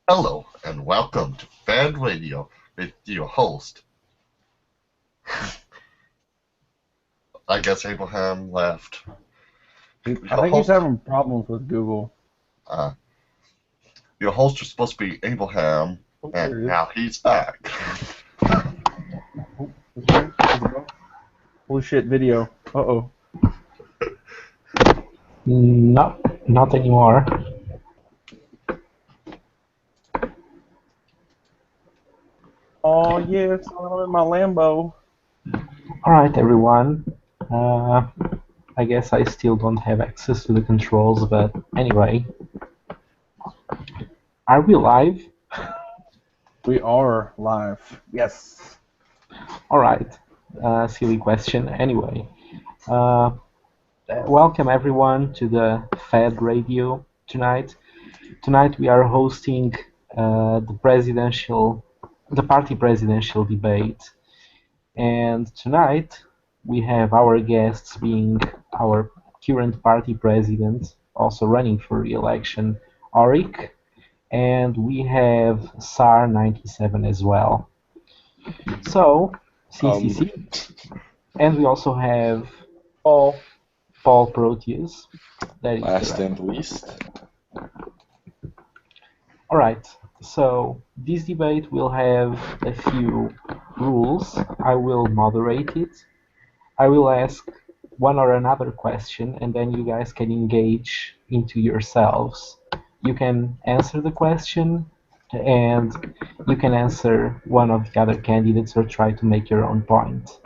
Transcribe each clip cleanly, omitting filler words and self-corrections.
Hello and welcome to FedRadio with your host. I guess Abraham left. I think he's having problems with Google. uh, your host was supposed to be Abraham, Oh, and there he is. now he's back. Oh, is it there? Is it going? Holy shit, video. Uh-oh. Not anymore. Oh, yeah, it's all in my Lambo. Alright, everyone. I guess I still don't have access to the controls, but anyway. Are we live? We are live. Yes. Alright. Silly question. Anyway. Welcome, everyone, to the Fed Radio tonight. Tonight we are hosting the party presidential debate. And tonight we have our guests being our current party president, also running for re-election, Orik, and we have SAR97 as well. So, CCC, and we also have Paul Proteus. That is Last correct. and least. Alright, so this debate will have a few rules. I will moderate it. I will ask one or another question, and then you guys can engage into yourselves. You can answer the question, and you can answer one of the other candidates or try to make your own point.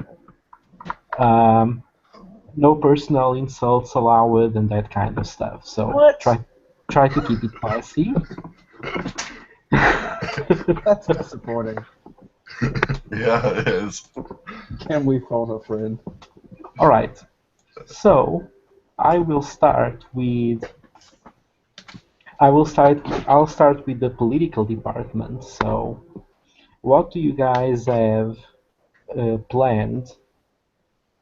No personal insults allowed and that kind of stuff. So try to keep it classy. That's disappointing. Yeah, it is. Can we phone a friend? Alright, so I'll start with the political department. So, what do you guys have planned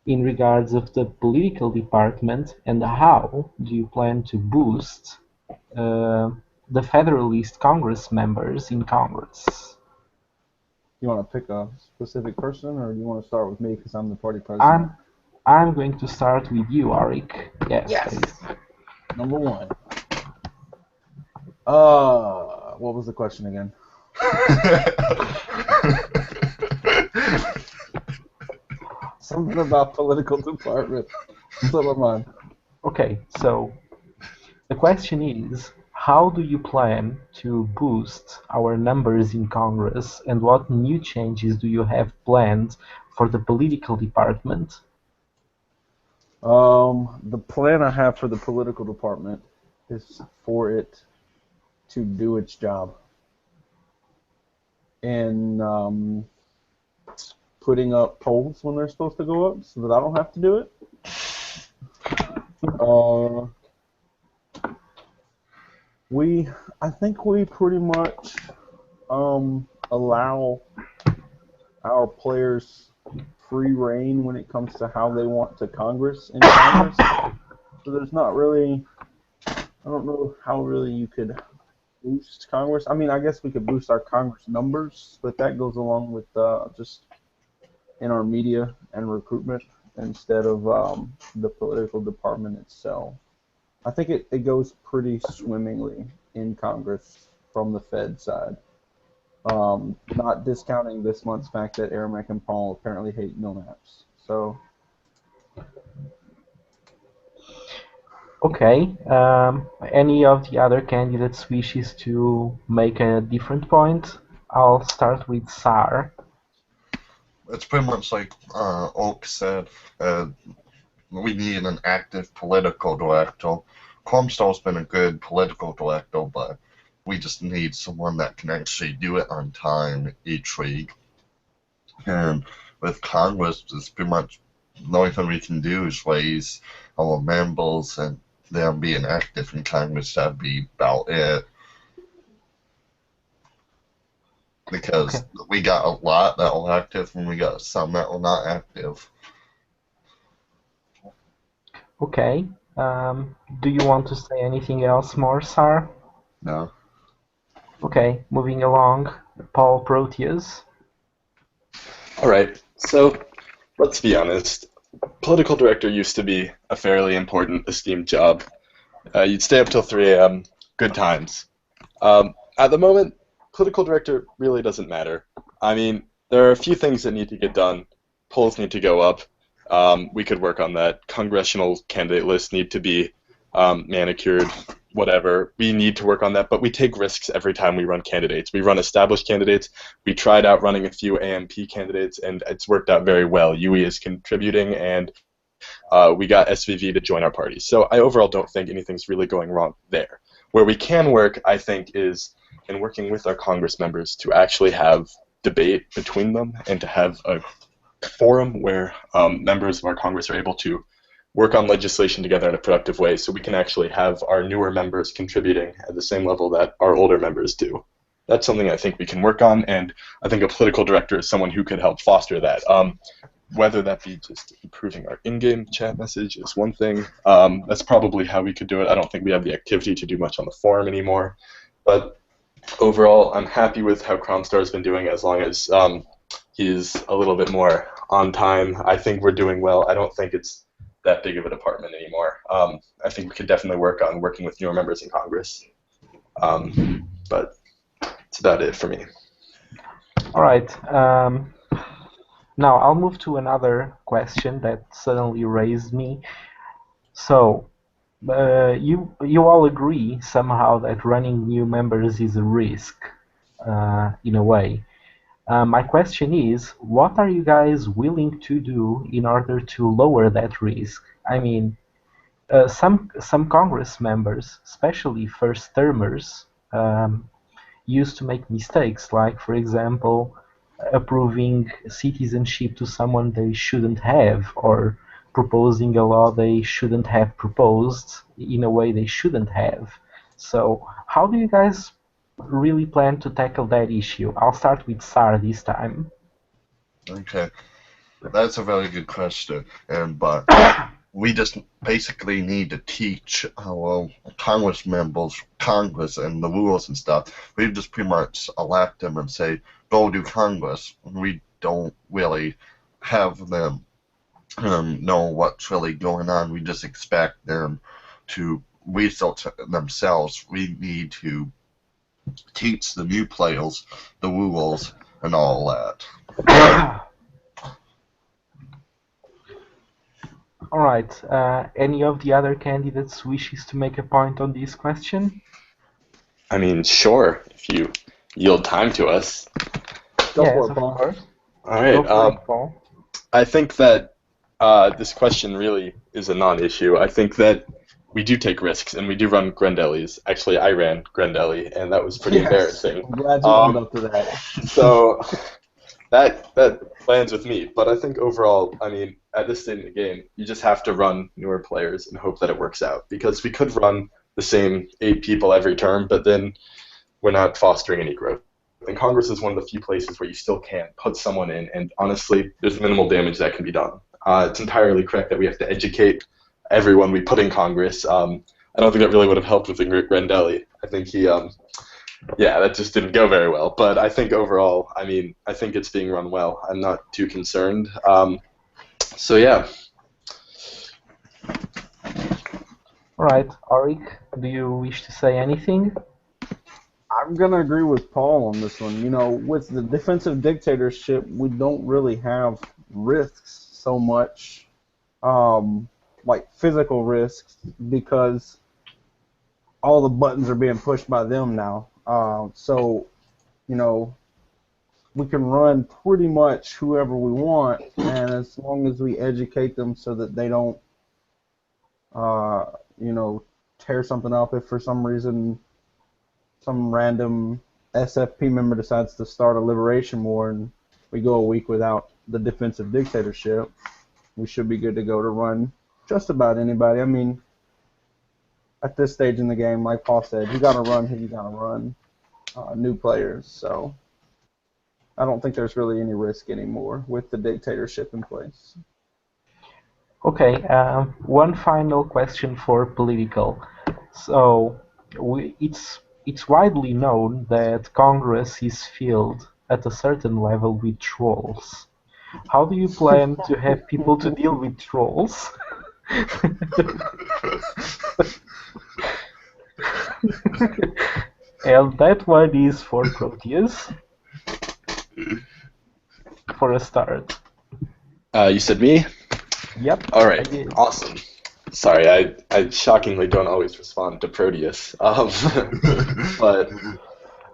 in regards of the political department, and how do you plan to boost the Federalist Congress members in Congress? You want to pick a specific person, or you want to start with me because I'm the party president? I'm going to start with you, Orik. Yes. Please. Number one. What was the question again? Something about political department. Slip my mind. Okay, so the question is, how do you plan to boost our numbers in Congress, and what new changes do you have planned for the political department? The plan I have for the political department is for it to do its job. And putting up polls when they're supposed to go up so that I don't have to do it. I think we pretty much allow our players free reign when it comes to how they want to Congress in Congress. So there's not really, I don't know how really you could boost Congress. I mean, I guess we could boost our Congress numbers, but that goes along with just in our media and recruitment instead of the political department itself. I think it goes pretty swimmingly in Congress from the Fed side. Not discounting this month's fact that Aramec and Paul apparently hate no maps. So. Okay. Any of the other candidates wishes to make a different point? I'll start with SAR. It's pretty much like Oak said. We need an active political director. Comstock's been a good political director, but we just need someone that can actually do it on time each week. And with Congress, it's pretty much the only thing we can do is raise our members, and them being active in Congress, that'd be about it. Because we got a lot that are active, and we got some that are not active. Okay. Do you want to say anything else more, Sar? No. Okay, moving along, Paul Proteus. All right, so let's be honest. Political director used to be a fairly important, esteemed job. You'd stay up till 3 a.m., good times. At the moment, political director really doesn't matter. I mean, there are a few things that need to get done. Polls need to go up. We could work on that. Congressional candidate lists need to be manicured, whatever. We need to work on that, but we take risks every time we run candidates. We run established candidates. We tried out running a few AMP candidates, and it's worked out very well. UE is contributing, and we got SVV to join our party. So I overall don't think anything's really going wrong there. Where we can work, I think, is in working with our Congress members to actually have debate between them and to have a forum where members of our Congress are able to work on legislation together in a productive way so we can actually have our newer members contributing at the same level that our older members do. That's something I think we can work on, and I think a political director is someone who could help foster that. Whether that be just improving our in-game chat message is one thing. That's probably how we could do it. I don't think we have the activity to do much on the forum anymore. But overall, I'm happy with how Cromstar's been doing as long as he's a little bit more on time. I think we're doing well. I don't think it's that big of a department anymore. I think we could definitely work on working with newer members in Congress. But that's about it for me. All right. Now I'll move to another question that suddenly raised me. So, you all agree somehow that running new members is a risk, in a way. My question is, what are you guys willing to do in order to lower that risk? I mean, some Congress members, especially first-termers, used to make mistakes, like, for example, approving citizenship to someone they shouldn't have, or proposing a law they shouldn't have proposed in a way they shouldn't have. So how do you guys really plan to tackle that issue? I'll start with Sar this time. Okay, that's a very good question, but we just basically need to teach our Congress members, Congress and the rules and stuff. We just pretty much elect them and say, go do Congress. We don't really have them know what's really going on. We just expect them to research themselves. We need to teach the new players the rules and all that. All right. Any of the other candidates wishes to make a point on this question? I mean, sure, if you yield time to us. Go Yes, for it, of Paul. course. All right. Go for it, Paul. I think that this question really is a non-issue. I think that we do take risks, and we do run Grendelli's. Actually, I ran Grendelli, and that was pretty embarrassing. I'm glad you owned up to that. So that lands with me. But I think overall, I mean, at this stage in the game, you just have to run newer players and hope that it works out. Because we could run the same 8 people every term, but then we're not fostering any growth. And Congress is one of the few places where you still can put someone in, and honestly, there's minimal damage that can be done. It's entirely correct that we have to educate everyone we put in Congress. I don't think that really would have helped with Grendelli. I think he, that just didn't go very well. But I think overall, I mean, I think it's being run well. I'm not too concerned. So yeah. All right, Orik, do you wish to say anything? I'm going to agree with Paul on this one. You know, with the defensive dictatorship, we don't really have risks so much, like physical risks, because all the buttons are being pushed by them now. So, you know, we can run pretty much whoever we want, and as long as we educate them so that they don't, you know, tear something up if for some reason some random SFP member decides to start a liberation war and we go a week without the defensive dictatorship, we should be good to go to run just about anybody. I mean, at this stage in the game, like Paul said, you got to run who you got to run, new players. So I don't think there's really any risk anymore with the dictatorship in place. Okay, one final question for political. So it's it's widely known that Congress is filled at a certain level with trolls. How do you plan to have people to deal with trolls? And that one is for Proteus, for a start. You said me? Yep. All I right, did. awesome. Sorry, I shockingly don't always respond to Proteus. But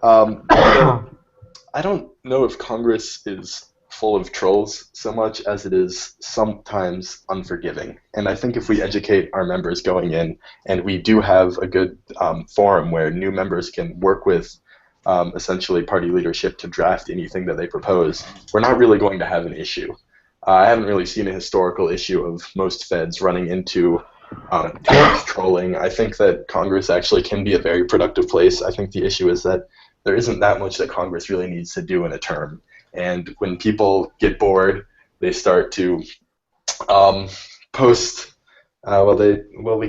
I don't know if Congress is full of trolls so much as it is sometimes unforgiving. And I think if we educate our members going in, and we do have a good forum where new members can work with essentially party leadership to draft anything that they propose, we're not really going to have an issue. I haven't really seen a historical issue of most feds running into too much trolling. I think that Congress actually can be a very productive place. I think the issue is that there isn't that much that Congress really needs to do in a term. And when people get bored, they start to post. We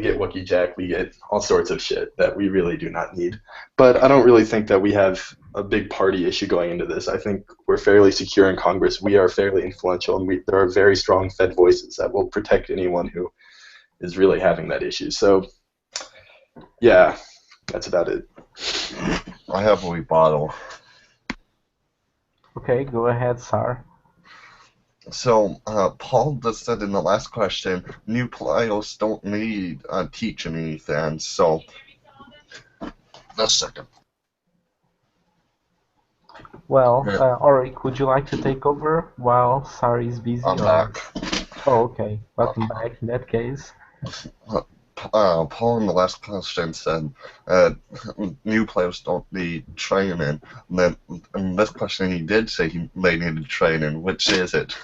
get Wookie Jack, we get all sorts of shit that we really do not need. But I don't really think that we have a big party issue going into this. I think we're fairly secure in Congress. We are fairly influential, and there are very strong Fed voices that will protect anyone who is really having that issue. So, yeah, that's about it. I have a rebuttal. Okay, go ahead, Sar. So, Paul just said in the last question, new players don't need teaching anything, so... Just a second. Well, Yeah. Orik, would you like to take over while Sar is busy? I'm or- back. Oh, okay. Welcome back in that case. Paul in the last question said new players don't need training. And then in this question he did say they needed training. Which is it?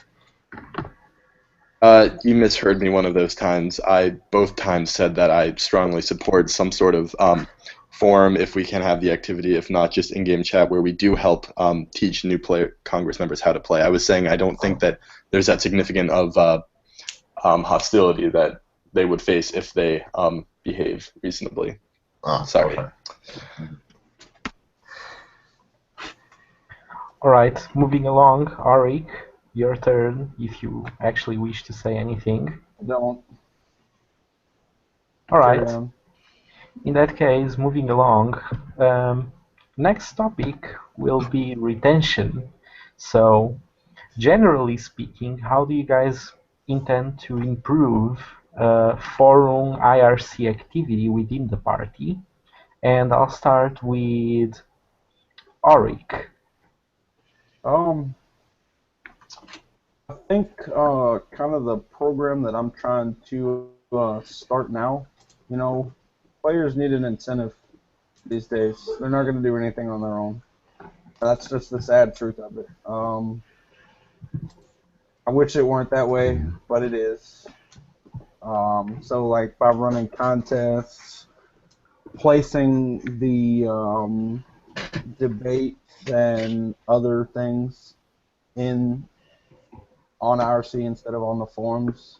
You misheard me one of those times. I both times said that I strongly support some sort of forum if we can have the activity, if not just in-game chat where we do help teach new Congress members how to play. I was saying I don't think that there's that significant of hostility that they would face if they behave reasonably. Sorry. Okay. All right, moving along, Orik, your turn if you actually wish to say anything. Don't. All Carry right. on. In that case, moving along, next topic will be retention. So, generally speaking, how do you guys intend to improve forum IRC activity within the party? And I'll start with Orik. I think kind of the program that I'm trying to start now, you know, players need an incentive these days. They're not going to do anything on their own. That's just the sad truth of it. I wish it weren't that way, but it is. So, like, by running contests, placing the debate and other things on IRC instead of on the forums,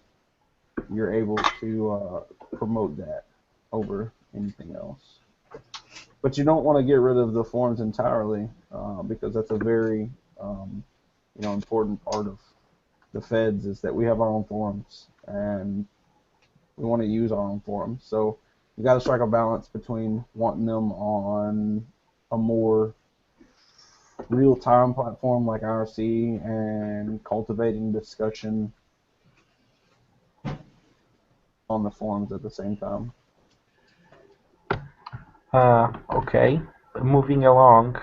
you're able to promote that over anything else. But you don't want to get rid of the forums entirely because that's a very important part of the feds is that we have our own forums and we want to use our own forums. So you got to strike a balance between wanting them on a more real-time platform like IRC and cultivating discussion on the forums at the same time. Okay, moving along.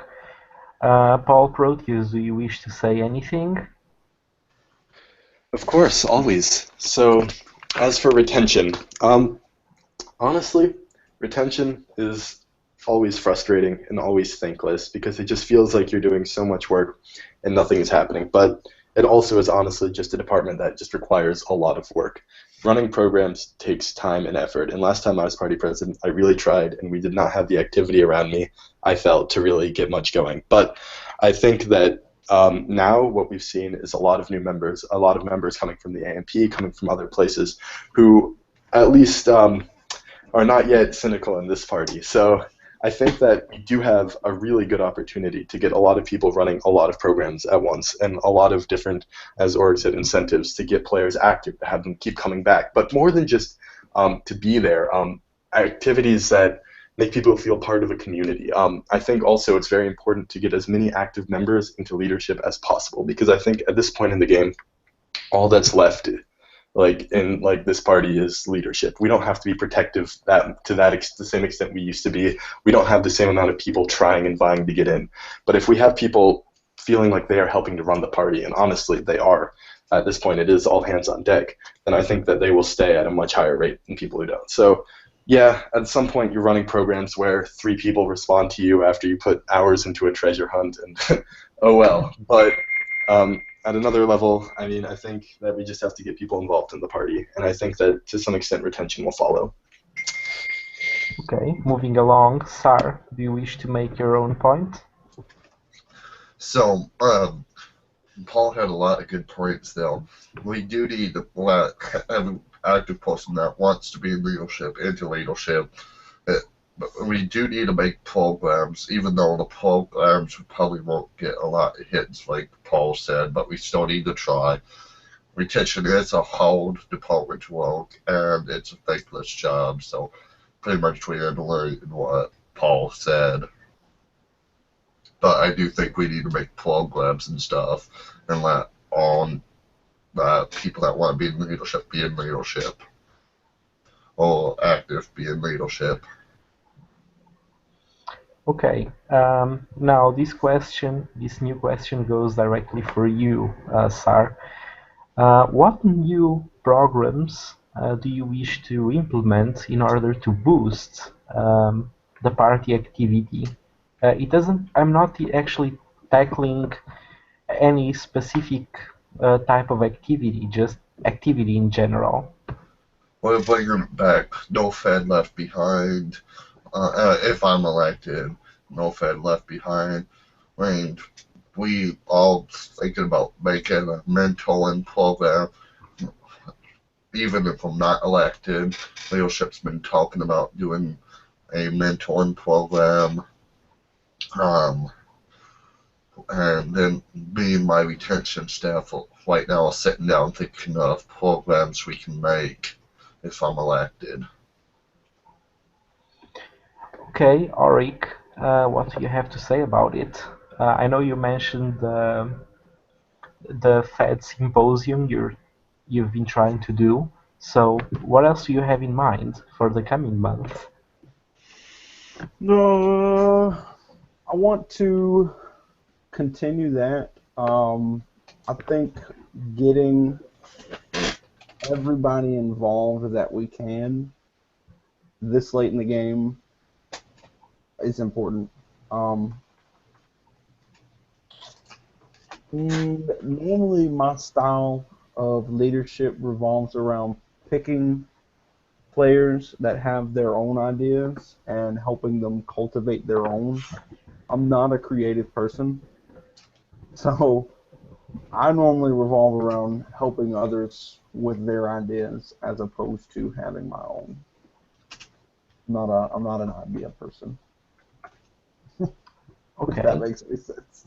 Paul Proteus, do you wish to say anything? Of course, always. So, as for retention, honestly, retention is always frustrating and always thankless because it just feels like you're doing so much work and nothing is happening. But it also is honestly just a department that just requires a lot of work. Running programs takes time and effort, and last time I was party president, I really tried, and we did not have the activity around me, I felt, to really get much going. But I think that now what we've seen is a lot of new members, a lot of members coming from the AMP, coming from other places, who at least are not yet cynical in this party. So I think that we do have a really good opportunity to get a lot of people running a lot of programs at once, and a lot of different, as Orik said, incentives to get players active, to have them keep coming back. But more than just to be there, activities that make people feel part of a community. I think also it's very important to get as many active members into leadership as possible, because I think at this point in the game, all that's left, in this party, is leadership. We don't have to be protective the same extent we used to be. We don't have the same amount of people trying and vying to get in. But if we have people feeling like they are helping to run the party, and honestly they are, at this point it is all hands on deck, then I think that they will stay at a much higher rate than people who don't. So yeah, at some point you're running programs where 3 people respond to you after you put hours into a treasure hunt, and oh well. But at another level, I mean, I think that we just have to get people involved in the party, and I think that to some extent retention will follow. Okay, moving along. Sar, do you wish to make your own point? So, Paul had a lot of good points there. We do need to have an active person that wants to be in leadership, into leadership. We do need to make programs, even though the programs probably won't get a lot of hits, like Paul said, but we still need to try. Retention is a hard department to work, and it's a thankless job, so pretty much we had to learn what Paul said. But I do think we need to make programs and stuff, and let on people that want to be in leadership, or active be in leadership. Okay, now this new question goes directly for you, Sar. What new programs do you wish to implement in order to boost the party activity? I'm not actually tackling any specific type of activity, just activity in general. We're bringing back No Fed Left Behind. If I'm elected, No Fed Left Behind. I mean, we all thinking about making a mentoring program. Even if I'm not elected, leadership's been talking about doing a mentoring program. And then me and my retention staff right now are sitting down thinking of programs we can make if I'm elected. Okay, Orik, what do you have to say about it? I know you mentioned the Fed symposium you've been trying to do. So, what else do you have in mind for the coming month? I want to continue that. I think getting everybody involved that we can this late in the game is important. Normally my style of leadership revolves around picking players that have their own ideas and helping them cultivate their own. I'm not a creative person, so I normally revolve around helping others with their ideas as opposed to having my own. I'm not an idea person. Okay. If that makes any sense.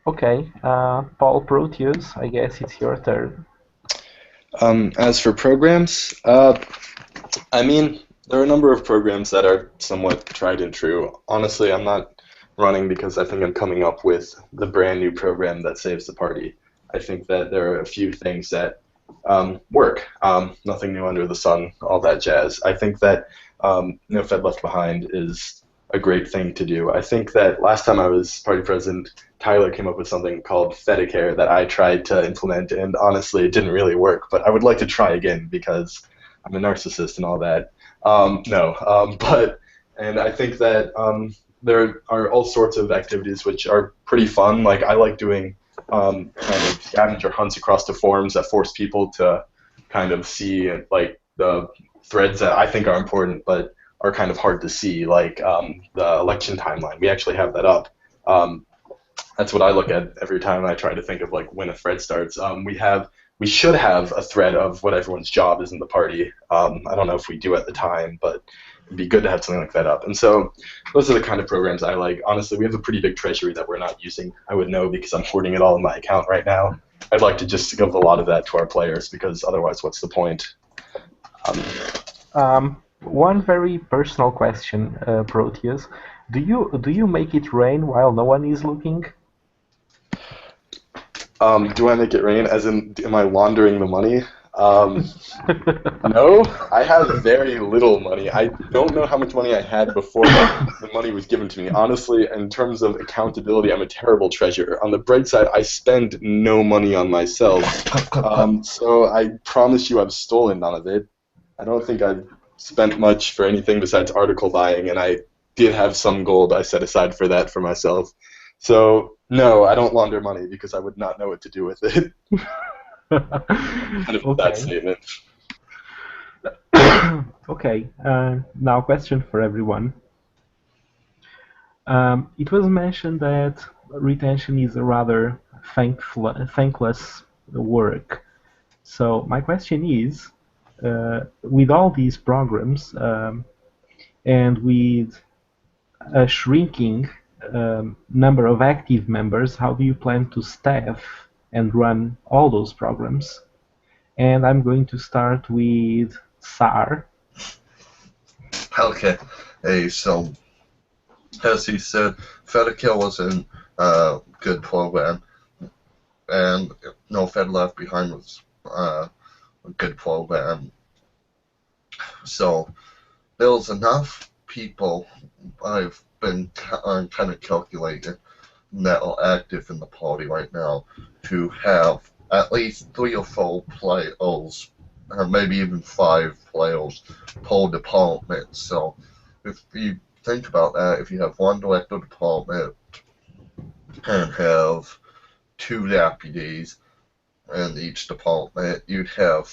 Okay, Paul Proteus, I guess it's your turn. As for programs, I mean, there are a number of programs that are somewhat tried and true. Honestly, I'm not running because I think I'm coming up with the brand new program that saves the party. I think that there are a few things that work. Nothing new under the sun, all that jazz. I think that No Fed Left Behind is a great thing to do. I think that last time I was party president, Tyler came up with something called FedCare that I tried to implement, and honestly, it didn't really work. But I would like to try again because I'm a narcissist and all that. And I think that there are all sorts of activities which are pretty fun. Like I like doing kind of scavenger hunts across the forums that force people to kind of see like the threads that I think are important, but are kind of hard to see, like the election timeline. We actually have that up. That's what I look at every time I try to think of like when a thread starts. We should have a thread of what everyone's job is in the party. I don't know if we do at the time, but it'd be good to have something like that up. And so those are the kind of programs I like. Honestly, we have a pretty big treasury that we're not using. I would know because I'm hoarding it all in my account right now. I'd like to just give a lot of that to our players because otherwise, what's the point? One very personal question, Proteus. Do you make it rain while no one is looking? Do I make it rain? As in, am I laundering the money? No, I have very little money. I don't know how much money I had before the money was given to me. Honestly, in terms of accountability, I'm a terrible treasurer. On the bright side, I spend no money on myself. So I promise you I've stolen none of it. I don't think I've spent much for anything besides article buying, and I did have some gold I set aside for that for myself. So, no, I don't launder money because I would not know what to do with it. Kind of that statement. Okay, now question for everyone. It was mentioned that retention is a rather thankless work. So my question is, with all these programs and with a shrinking number of active members, how do you plan to staff and run all those programs? And I'm going to start with SAR. Okay. Hey, so as he said, FedRadio was a good program, and No Fed Left Behind was a good program. So there was enough people, I've been kind of calculating, that are active in the party right now to have at least 3 or 4 players, or maybe even 5 players per department. So if you think about that, if you have 1 director department and have 2 deputies in each department, you'd have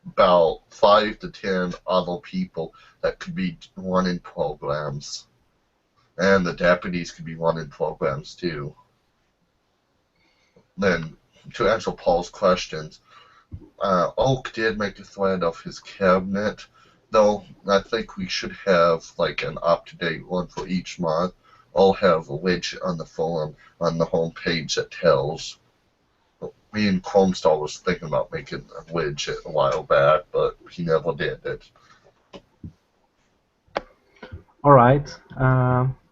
about 5 to 10 other people that could be running programs. And the deputies could be running programs too. Then, to answer Paul's questions, Oak did make a thread of his cabinet, though I think we should have like an up-to-date one for each month. I'll have a widget on the forum on the home page that tells. Me and Chromestar was thinking about making a widget a while back, but he never did it. All right.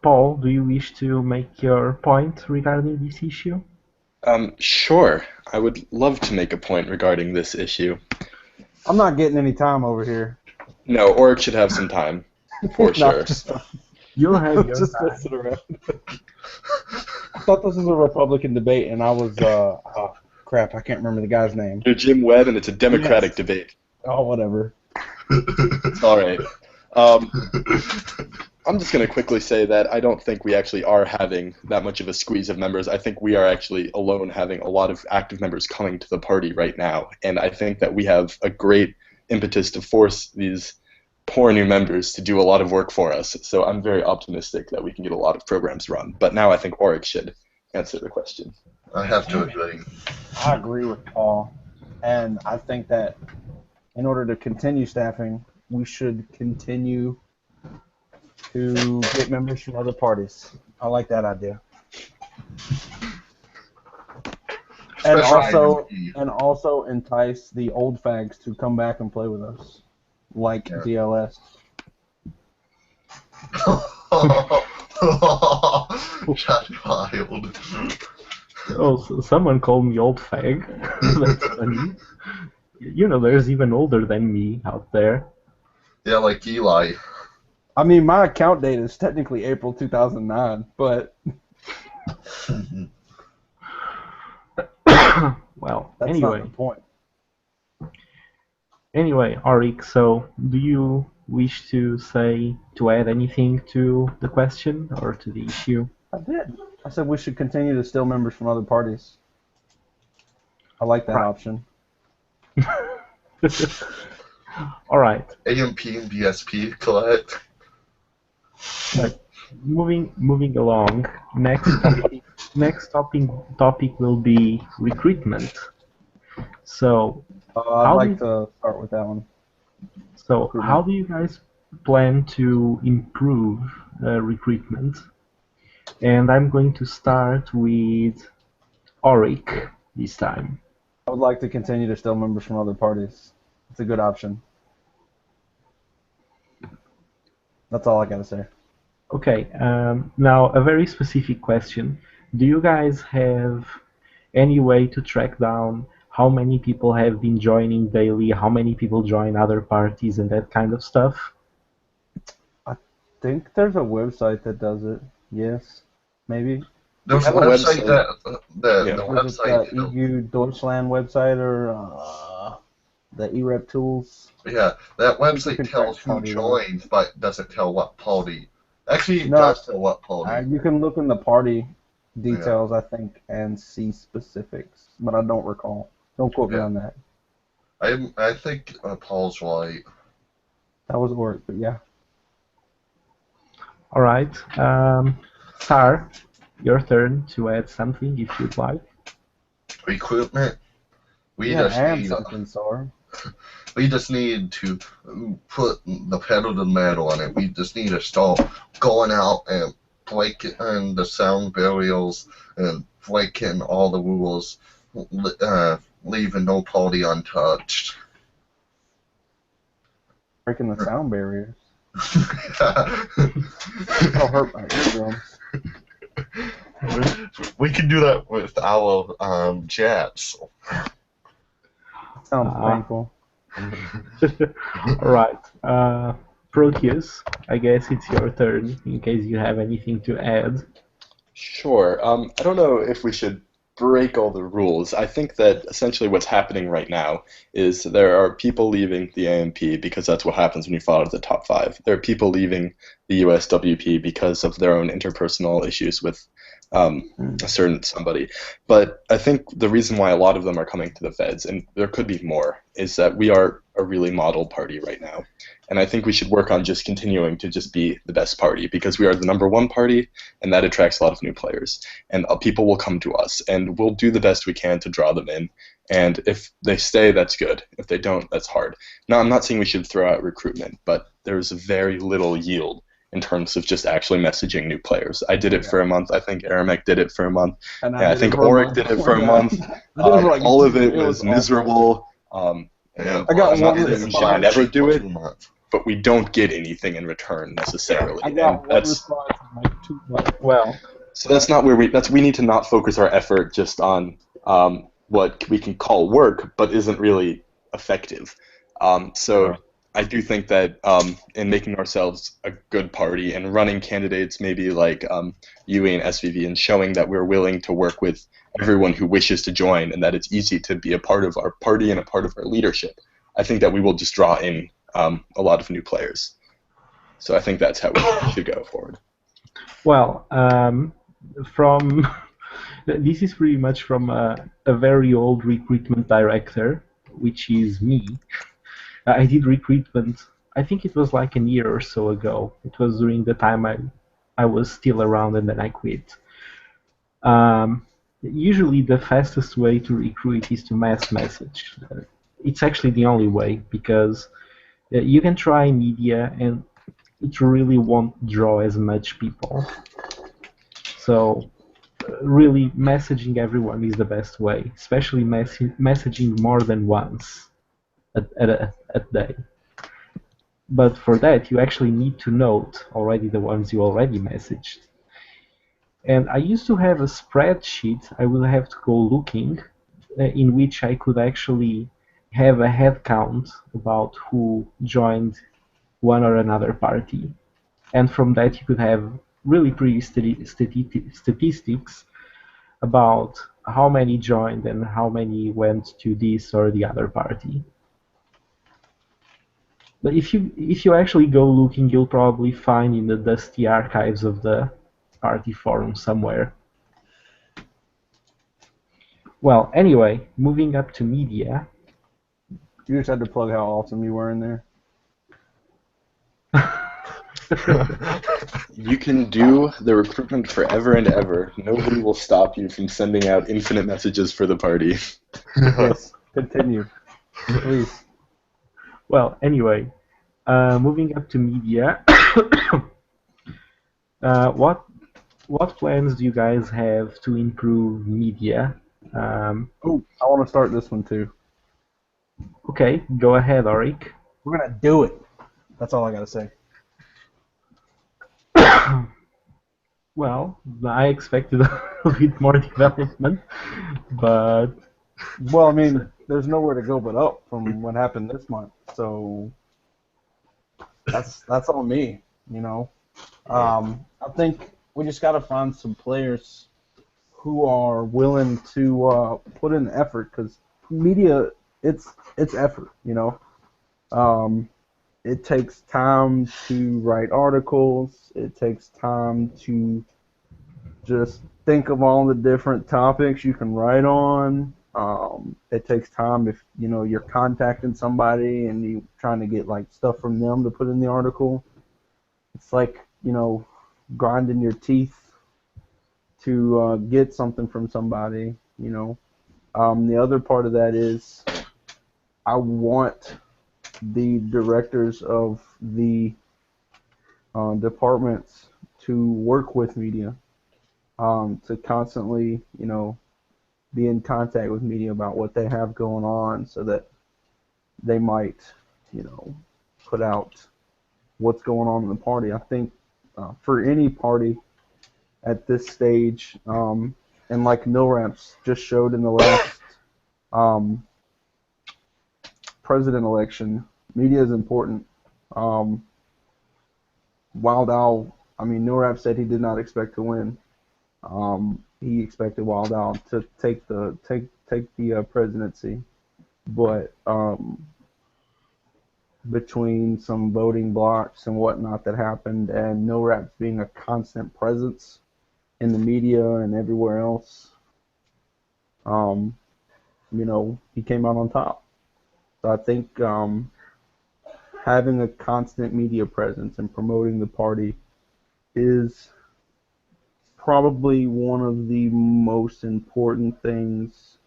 Paul, do you wish to make your point regarding this issue? Sure. I would love to make a point regarding this issue. I'm not getting any time over here. No, Orik should have some time, for sure. You'll have your just time. messing around. I thought this was a Republican debate, and I was, crap, I can't remember the guy's name. You're Jim Webb, and it's a Democratic debate. Oh, whatever. It's all right. I'm just going to quickly say that I don't think we actually are having that much of a squeeze of members. I think we are actually alone having a lot of active members coming to the party right now, and I think that we have a great impetus to force these poor new members to do a lot of work for us. So I'm very optimistic that we can get a lot of programs run. But now I think Orik should answer the question. I have to agree. I agree with Paul, and I think that in order to continue staffing, we should continue to get members from other parties. I like that idea. And also entice the old fags to come back and play with us, like DLS. Shot wild. Oh, so someone called me old fag. That's funny. You know, there's even older than me out there. Yeah, like Eli. I mean, my account date is technically April 2009, but well, that's anyway. not the point. Anyway, Orik, so do you wish to add anything to the question or to the issue? I did. I said we should continue to steal members from other parties. I like that option. All right. AMP and BSP, correct? Moving along. Next topic will be recruitment. So I'd like to start with that one. So how do you guys plan to improve recruitment, and I'm going to start with Orik this time. I would like to continue to steal members from other parties. It's a good option. That's all I gotta say. Okay, now a very specific question. Do you guys have any way to track down how many people have been joining daily, how many people join other parties, and that kind of stuff? I think there's a website that does it. Yes, maybe. There's a have a website website. that Yeah. the Was it website. the EU Deutschland website or the EREP tools? Yeah, that You website can tells track who party there. joins, but doesn't tell what party. Actually, it No, does tell what party. You can look in the party details, I think, and see specifics, but I don't recall. Don't quote me Yeah. on that. I think Paul's right. That was Orik, but yeah. All right. Star, your turn to add something if you'd like. Recruitment. We Yeah, just and need something, Sar. we just need to put the pedal to the metal on it. We just need to start going out and breaking the sound barriers and breaking all the rules, leaving no party untouched. Breaking the sound barriers. That'll hurt my eardrums. We can do that with our jets. Sounds painful. All right. Proteus, I guess it's your turn in case you have anything to add. Sure. I don't know if we should break all the rules. I think that essentially what's happening right now is there are people leaving the AMP because that's what happens when you fall out of the top 5. There are people leaving the USWP because of their own interpersonal issues with a certain somebody. But I think the reason why a lot of them are coming to the feds, and there could be more, is that we are a really model party right now. And I think we should work on just continuing to just be the best party because we are the #1 party, and that attracts a lot of new players. And people will come to us, and we'll do the best we can to draw them in. And if they stay, that's good. If they don't, that's hard. Now, I'm not saying we should throw out recruitment, but there's very little yield in terms of just actually messaging new players. I did it for a month. I think Aramec did it for a month. And I think Orik did it for a month. All of it was miserable. Yeah, I got I'm not one saying we response. should never do it, Too much. but we don't get anything in return necessarily. I got And one response in like 2 months. Well, so that's not where we need to not focus our effort just on what we can call work, but isn't really effective. So I do think that in making ourselves a good party and running candidates maybe like UE and SVV and showing that we're willing to work with everyone who wishes to join and that it's easy to be a part of our party and a part of our leadership, I think that we will just draw in a lot of new players. So I think that's how we should go forward. well, from this is pretty much from a very old recruitment director, which is me. I did recruitment. I think it was like a year or so ago. It was during the time I was still around and then I quit. Usually the fastest way to recruit is to mass message. It's actually the only way because you can try media and it really won't draw as much people. So really messaging everyone is the best way, especially messaging more than once a day. But for that, you actually need to note already the ones you already messaged. And I used to have a spreadsheet I will have to go looking in which I could actually have a head count about who joined one or another party. And from that you could have really pretty statistics about how many joined and how many went to this or the other party. But if you actually go looking, you'll probably find in the dusty archives of the party forum somewhere. Well, anyway, moving up to media. You just had to plug how awesome you were in there. You can do the recruitment forever and ever. Nobody will stop you from sending out infinite messages for the party. Yes, continue. Please. Well, anyway, Moving up to media, what plans do you guys have to improve media? Oh, I want to start this one too. Okay, go ahead, Orik. We're gonna do it. That's all I gotta say. Well, I expected a bit more development, but Well, I mean, there's nowhere to go but up from what happened this month, so that's on me, you know. I think we just got to find some players who are willing to put in the effort, because media, it's effort, you know. It takes time to write articles. It takes time to just think of all the different topics you can write on. It takes time if you're contacting somebody and you're trying to get like stuff from them to put in the article. It's like grinding your teeth to get something from somebody. The other part of that is I want the directors of the departments to work with media, to constantly, be in contact with media about what they have going on, so that they might, put out what's going on in the party. I think for any party at this stage, and like NILRAMPS just showed in the last president election, media is important. Wild Owl, NILRAMPS said he did not expect to win. He expected Wild Owl to take the presidency, but between some voting blocks and whatnot that happened, and NILRAMPS being a constant presence in the media and everywhere else, he came out on top. So I think having a constant media presence and promoting the party is probably one of the most important things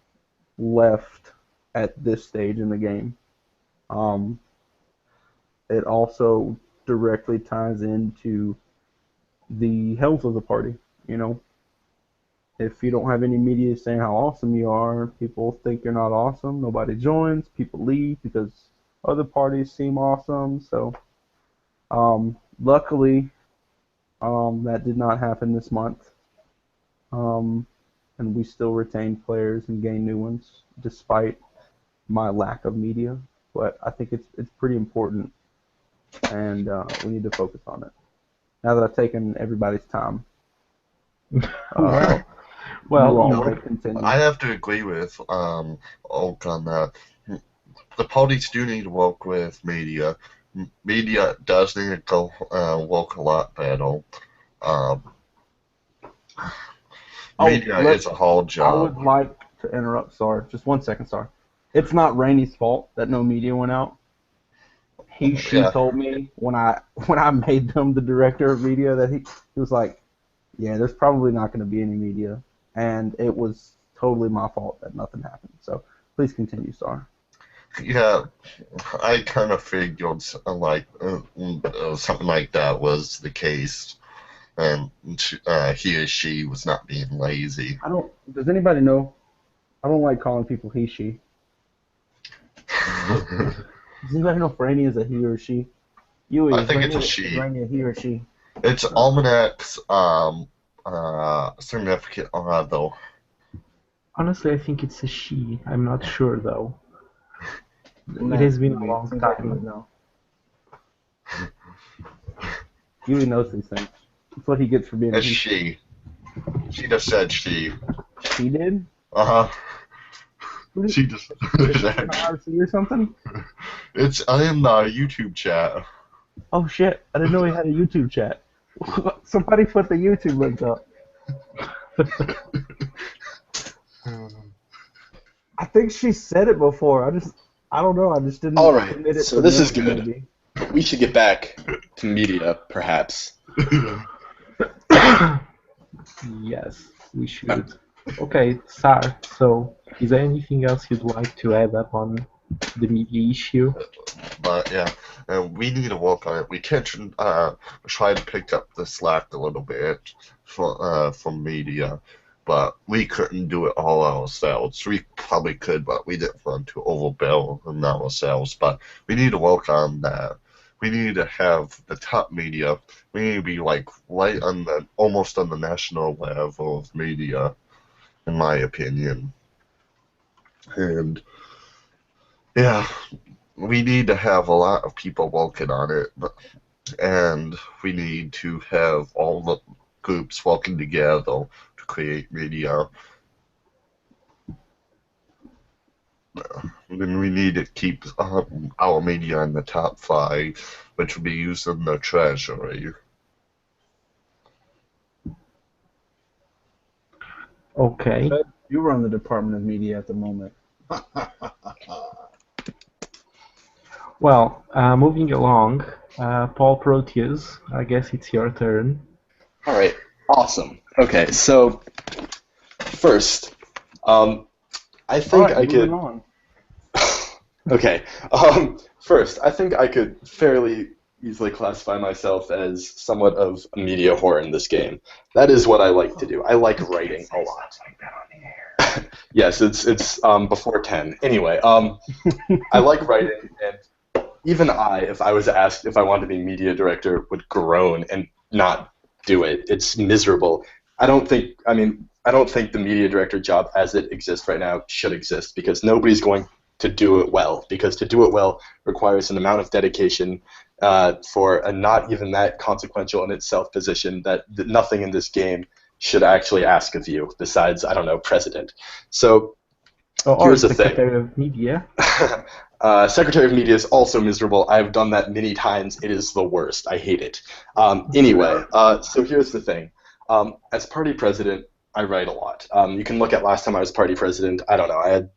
left at this stage in the game. It also directly ties into the health of the party. If you don't have any media saying how awesome you are, people think you're not awesome. Nobody joins. People leave because other parties seem awesome. So, luckily, that did not happen this month. And we still retained players and gained new ones, despite my lack of media. But I think it's pretty important, and we need to focus on it. Now that I've taken everybody's time. I have to agree with Oak on that. The parties do need to work with media. Media does need to go work a lot better. Media is a hard job. I would like to interrupt, Sar. Just 1 second, Sar. It's not Rainey's fault that no media went out. She told me when I made them the director of media that he was like, yeah, there's probably not going to be any media, and it was totally my fault that nothing happened. So please continue, Sar. Yeah, I kind of figured something like that was the case, and he or she was not being lazy. Does anybody know? I don't like calling people he, she. Does anybody know if Rainey is a he or she? I think it's a she. Rainey a he or she? It's Almanac's significant other. Honestly, I think it's a she. I'm not sure though. It has been a long time. No. Huey knows these things. That's what he gets for being a she. She just said she. She did? Uh-huh. She just RC or something? It's in the YouTube chat. Oh shit, I didn't know he had a YouTube chat. Somebody put the YouTube link up. I think she said it before. I don't know. I just didn't. All right. So this is good. Maybe. We should get back to media, perhaps. Yes, we should. Okay, Sar. So, is there anything else you'd like to add up on the media issue. But yeah, we need to work on it. We can try to pick up the slack a little bit from media, but we couldn't do it all ourselves. We probably could, but we didn't want to overbill ourselves. But we need to work on that. We need to have the top media. We need to be like right on the almost on the national level of media, in my opinion. And yeah, we need to have a lot of people working on it, and we need to have all the groups working together to create media. Then we need to keep our media in the top 5, which will be used in the treasury. Okay. You run the Department of Media at the moment. Well, moving along, Paul Proteus, I guess it's your turn. All right, awesome. Okay, so first, I think I could. On. Okay, first, I think I could fairly easily classify myself as somewhat of a media whore in this game. That is what I like to do. I like writing a lot. Yes, it's before 10. Anyway, I like writing, and even if I was asked if I wanted to be media director, would groan and not do it. It's miserable. I don't think the media director job as it exists right now should exist, because nobody's going to do it well, because to do it well requires an amount of dedication for a not even that consequential in itself position that nothing in this game should actually ask of you besides, I don't know, president. So here's the thing. Secretary of Media. Secretary of Media is also miserable. I've done that many times. It is the worst. I hate it. Anyway, so here's the thing. As party president, I write a lot. You can look at last time I was party president. I don't know.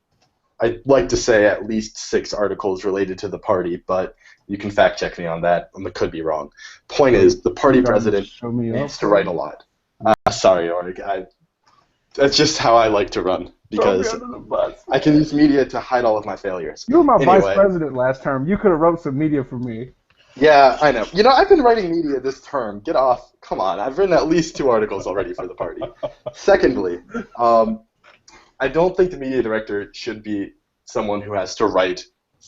I'd like to say at least 6 articles related to the party, but you can fact check me on that. I could be wrong. Point is, the party president needs to write a lot. Sorry, Orik. That's just how I like to run, because I can use media to hide all of my failures. You were my vice president last term. You could have wrote some media for me. Yeah, I know. You know, I've been writing media this term. Get off. Come on. I've written at least 2 articles already for the party. Secondly, I don't think the media director should be someone who has to write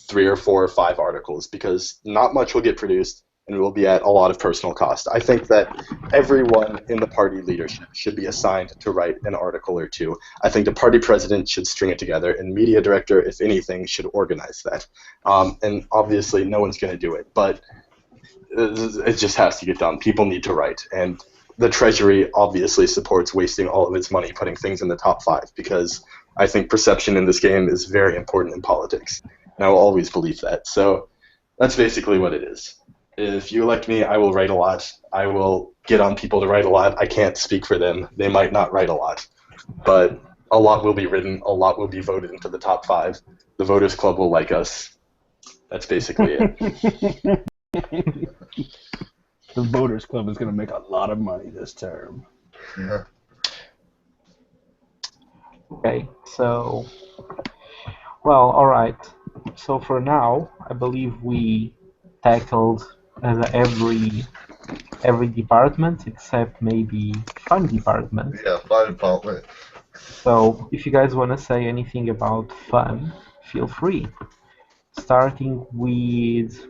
3 or 4 or 5 articles, because not much will get produced and will be at a lot of personal cost. I think that everyone in the party leadership should be assigned to write an article or 2. I think the party president should string it together, and media director, if anything, should organize that. And obviously no one's going to do it, but it just has to get done. People need to write, and the Treasury obviously supports wasting all of its money putting things in the top 5, because I think perception in this game is very important in politics, and I will always believe that. So that's basically what it is. If you elect me, I will write a lot. I will get on people to write a lot. I can't speak for them. They might not write a lot, but a lot will be written. A lot will be voted into the top 5. The Voters Club will like us. That's basically it. The Voters Club is going to make a lot of money this term. Yeah. Okay, so, well, all right. So for now, I believe we tackled every department except maybe fun department. Yeah, fun department. So if you guys want to say anything about fun, feel free. Starting with...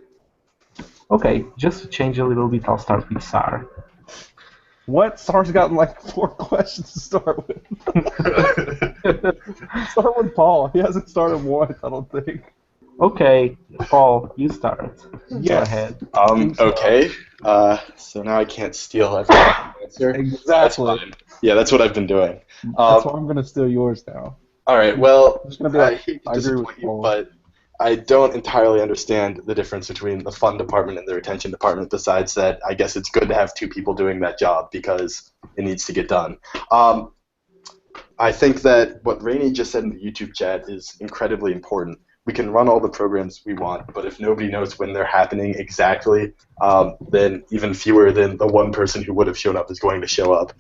Okay, just to change a little bit, I'll start with SAR. What? SAR's gotten like 4 questions to start with. Start with Paul. He hasn't started once, I don't think. Okay, Paul, you start. Yes. Go ahead. Okay. So now I can't steal everyone's answer. Exactly. That's fine. Yeah, that's what I've been doing. That's why I'm going to steal yours now. All right. Well, I'm just gonna be like, I hate to I agree disappoint with you, Paul. but I don't entirely understand the difference between the fun department and the retention department, besides that I guess it's good to have 2 people doing that job because it needs to get done. I think that what Rainey just said in the YouTube chat is incredibly important. We can run all the programs we want, but if nobody knows when they're happening exactly, then even fewer than the 1 person who would have shown up is going to show up.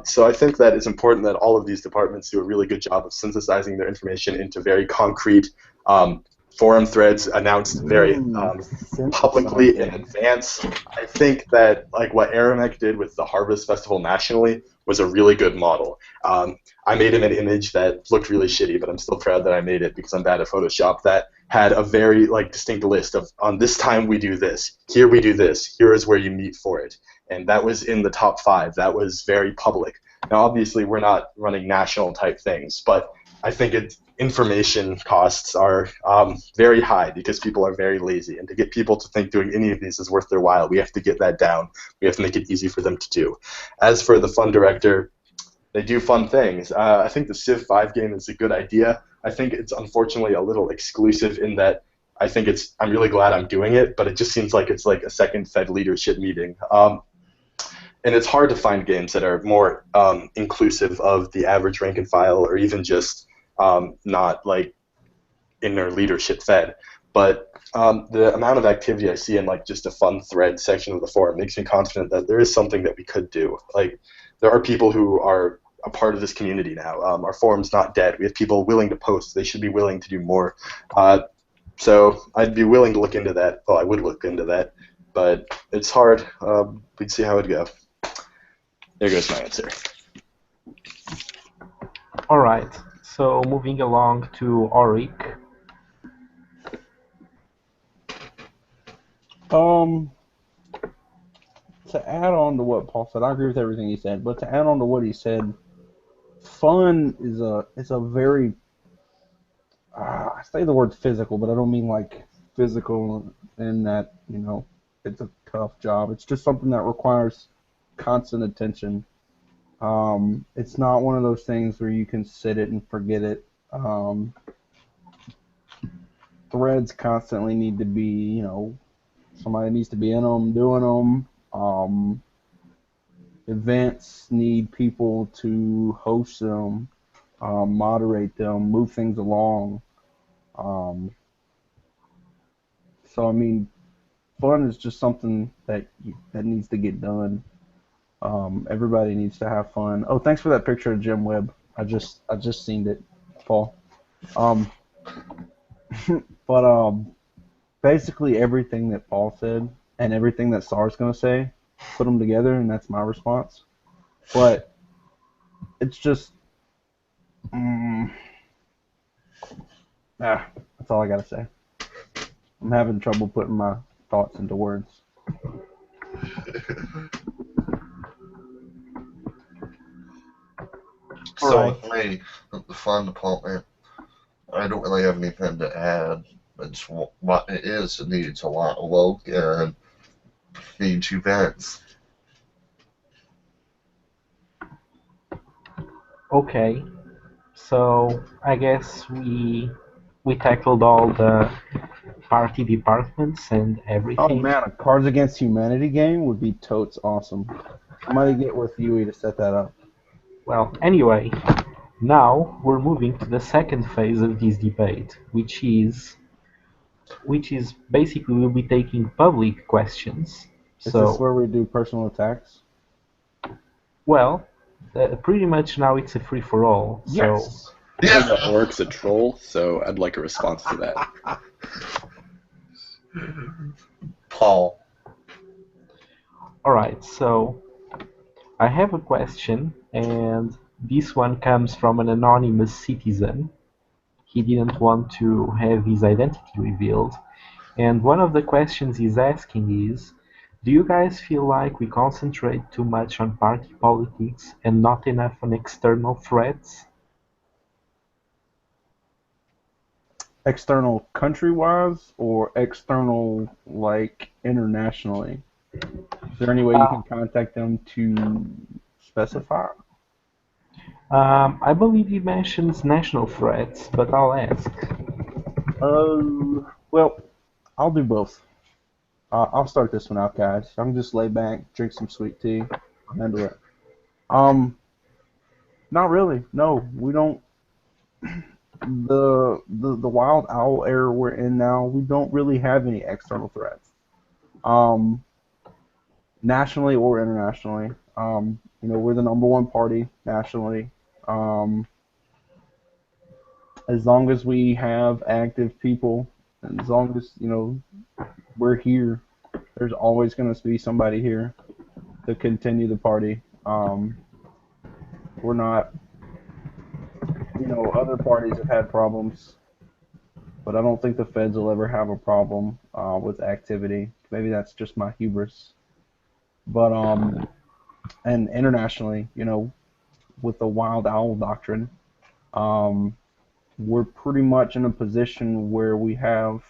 So I think that it's important that all of these departments do a really good job of synthesizing their information into very concrete forum threads announced very publicly in advance. I think that like what Aramec did with the Harvest Festival nationally was a really good model. I made him an image that looked really shitty, but I'm still proud that I made it because I'm bad at Photoshop. That had a very like distinct list of on this time we do this, here we do this, here is where you meet for it, and that was in the top 5. That was very public. Now, obviously, we're not running national type things, but I think information costs are very high because people are very lazy. And to get people to think doing any of these is worth their while, we have to get that down. We have to make it easy for them to do. As for the fun director, they do fun things. I think the Civ 5 game is a good idea. I think it's unfortunately a little exclusive in that I think I'm really glad I'm doing it, but it just seems like it's like a second Fed leadership meeting. And it's hard to find games that are more inclusive of the average rank and file, or even just not like in their leadership Fed. But the amount of activity I see in like just a fun thread section of the forum makes me confident that there is something that we could do. Like there are people who are a part of this community now. Our forum's not dead. We have people willing to post. They should be willing to do more. So I'd be willing to look into that. Well, I would look into that, but it's hard. We'd see how it'd go. There goes my answer. All right. So moving along to Orik. To add on to what Paul said, I agree with everything he said. But to add on to what he said, fun is a very I say the word physical, but I don't mean like physical in that it's a tough job. It's just something that requires constant attention. It's not one of those things where you can sit it and forget it. Threads constantly need to be, somebody needs to be in them, doing them. Events need people to host them, moderate them, move things along. So I mean, fun is just something that needs to get done. Everybody needs to have fun. Oh, thanks for that picture of Jim Webb. I just seen it, Paul. But basically everything that Paul said and everything that Sar's gonna say, put them together, and that's my response. But it's just, that's all I gotta say. I'm having trouble putting my thoughts into words. So with me, the fun department, I don't really have anything to add. It's what it is. It needs a lot of work and needs events. Okay, so I guess we tackled all the party departments and everything. Oh man, a Cards Against Humanity game would be totes awesome. Somebody get with Yui to set that up. Well, anyway, now we're moving to the second phase of this debate, which is basically we'll be taking public questions. Is this where we do personal attacks? Well, pretty much now it's a free-for-all. Yes. So, Orik's a troll, so I'd like a response to that. Paul. Alright, so I have a question, and this one comes from an anonymous citizen. He didn't want to have his identity revealed. And one of the questions he's asking is, do you guys feel like we concentrate too much on party politics and not enough on external threats? External country-wise or external, like, internationally? Is there any way you can contact them to specify? I believe he mentions national threats, but I'll ask. Well, I'll do both. I'll start this one out, guys. I'm just lay back, drink some sweet tea, handle it. Not really. No, we don't. The wild owl era we're in now, we don't really have any external threats. Nationally or internationally. We're the #1 party nationally. As long as we have active people As long as, we're here, there's always going to be somebody here to continue the party. We're not, other parties have had problems, but I don't think the feds will ever have a problem with activity. Maybe that's just my hubris. But, and internationally, with the wild owl doctrine, we're pretty much in a position where we have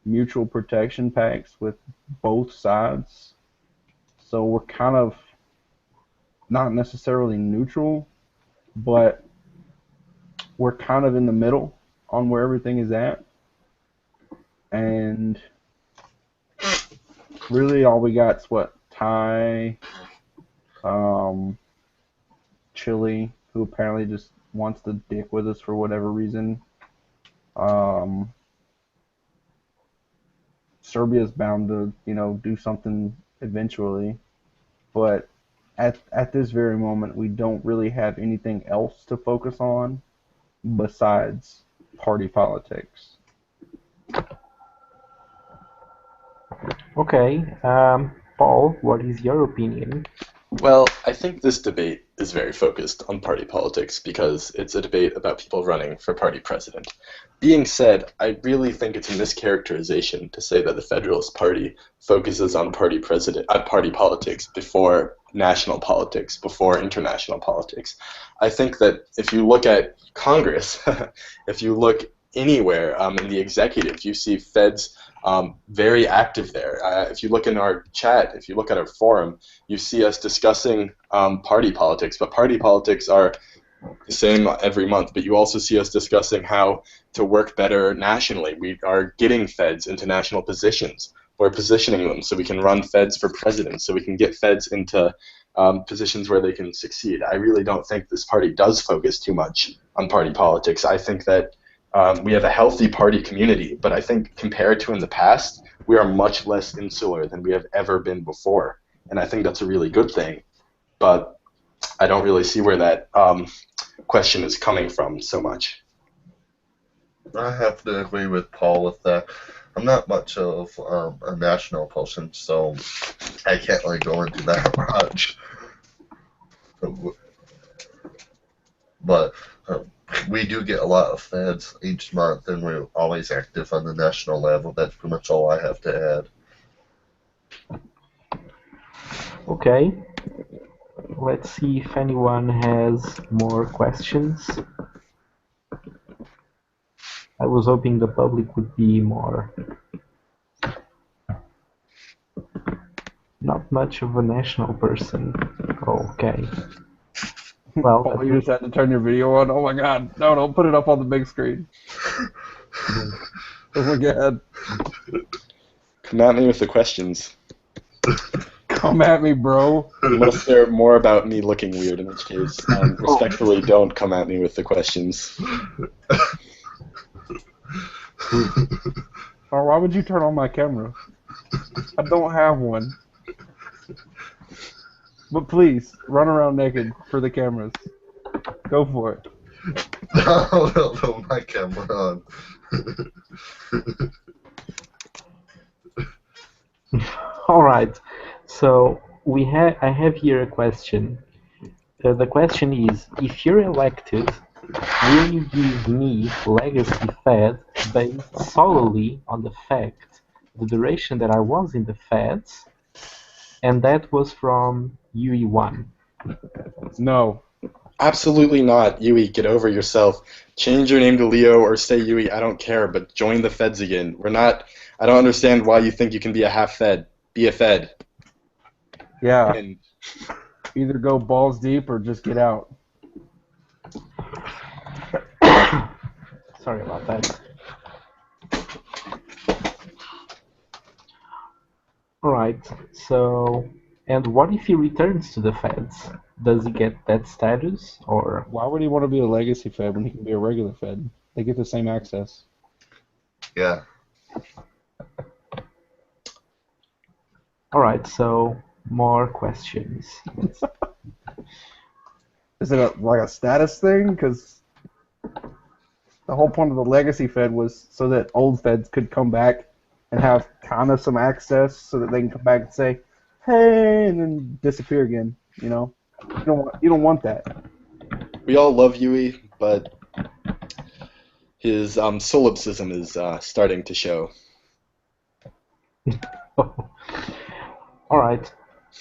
mutual protection pacts with both sides. So we're kind of not necessarily neutral, but we're kind of in the middle on where everything is at. And really all we got is what? Thai, Chile, who apparently just wants to dick with us for whatever reason. Serbia's bound to, do something eventually. But at this very moment, we don't really have anything else to focus on besides party politics. Okay, Paul, what is your opinion? Well, I think this debate is very focused on party politics because it's a debate about people running for party president. Being said, I really think it's a mischaracterization to say that the Federalist Party focuses on party politics before national politics, before international politics. I think that if you look at Congress, if you look anywhere in the executive, you see feds very active there. If you look in our chat, if you look at our forum, you see us discussing party politics, but party politics are the same every month, but you also see us discussing how to work better nationally. We are getting feds into national positions. We're positioning them so we can run feds for president, so we can get feds into positions where they can succeed. I really don't think this party does focus too much on party politics. I think that we have a healthy party community, but I think compared to in the past, we are much less insular than we have ever been before. And I think that's a really good thing. But I don't really see where that question is coming from so much. I have to agree with Paul with that. I'm not much of a national person, so I can't really go into that much. But we do get a lot of feds each month, and we're always active on the national level. That's pretty much all I have to add. Okay, let's see if anyone has more questions. I was hoping the public would be more... Not much of a national person. Okay. Well, Oh, you just had to turn your video on? Oh my god. No, don't put it up on the big screen. Oh my god. Come at me with the questions. Come at me, bro. Unless they're more about me looking weird, in which case, respectfully, don't come at me with the questions. Or why would you turn on my camera? I don't have one. But please, run around naked for the cameras. Go for it. No, my camera on. all right. So I have here a question. The question is, if you're elected, will you give me legacy Fed based solely on the fact the duration that I was in the Feds, and that was from UE1? No. Absolutely not. Yui, get over yourself. Change your name to Leo or stay Yui, I don't care, but join the feds again. I don't understand why you think you can be a half Fed. Be a Fed. Yeah. And either go balls deep or just get out. Sorry about that. Alright, so... And what if he returns to the feds? Does he get that status, or... Why would he want to be a legacy Fed when he can be a regular Fed? They get the same access. Yeah. Alright, so more questions. Is it like a status thing? Because The whole point of the legacy Fed was so that old Feds could come back and have kind of some access, so that they can come back and say, "Hey," and then disappear again. You know, you don't want that. We all love Yui, but his solipsism is starting to show. All right.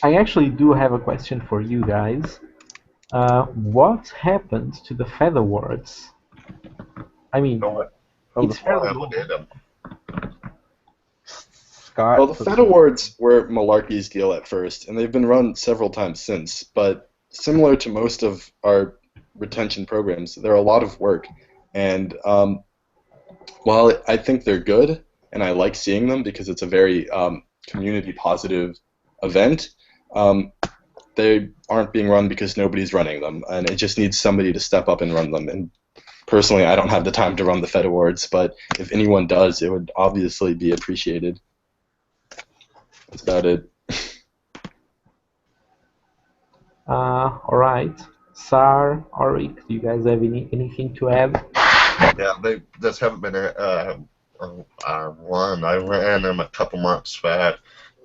I actually do have a question for you guys. What happened to the Fed Awards? I mean, it's fairly old. Scott. Well, the Fed Awards were Malarkey's deal at first, and they've been run several times since. But similar to most of our retention programs, they're a lot of work. And while I think they're good, and I like seeing them because it's a very community-positive event, they aren't being run because nobody's running them, and it just needs somebody to step up and run them. And personally, I don't have the time to run the Fed Awards, but if anyone does, it would obviously be appreciated. That's about it. All right. Sar, Orik, do you guys have anything to add? Yeah, they just haven't been one. I ran them a couple months back,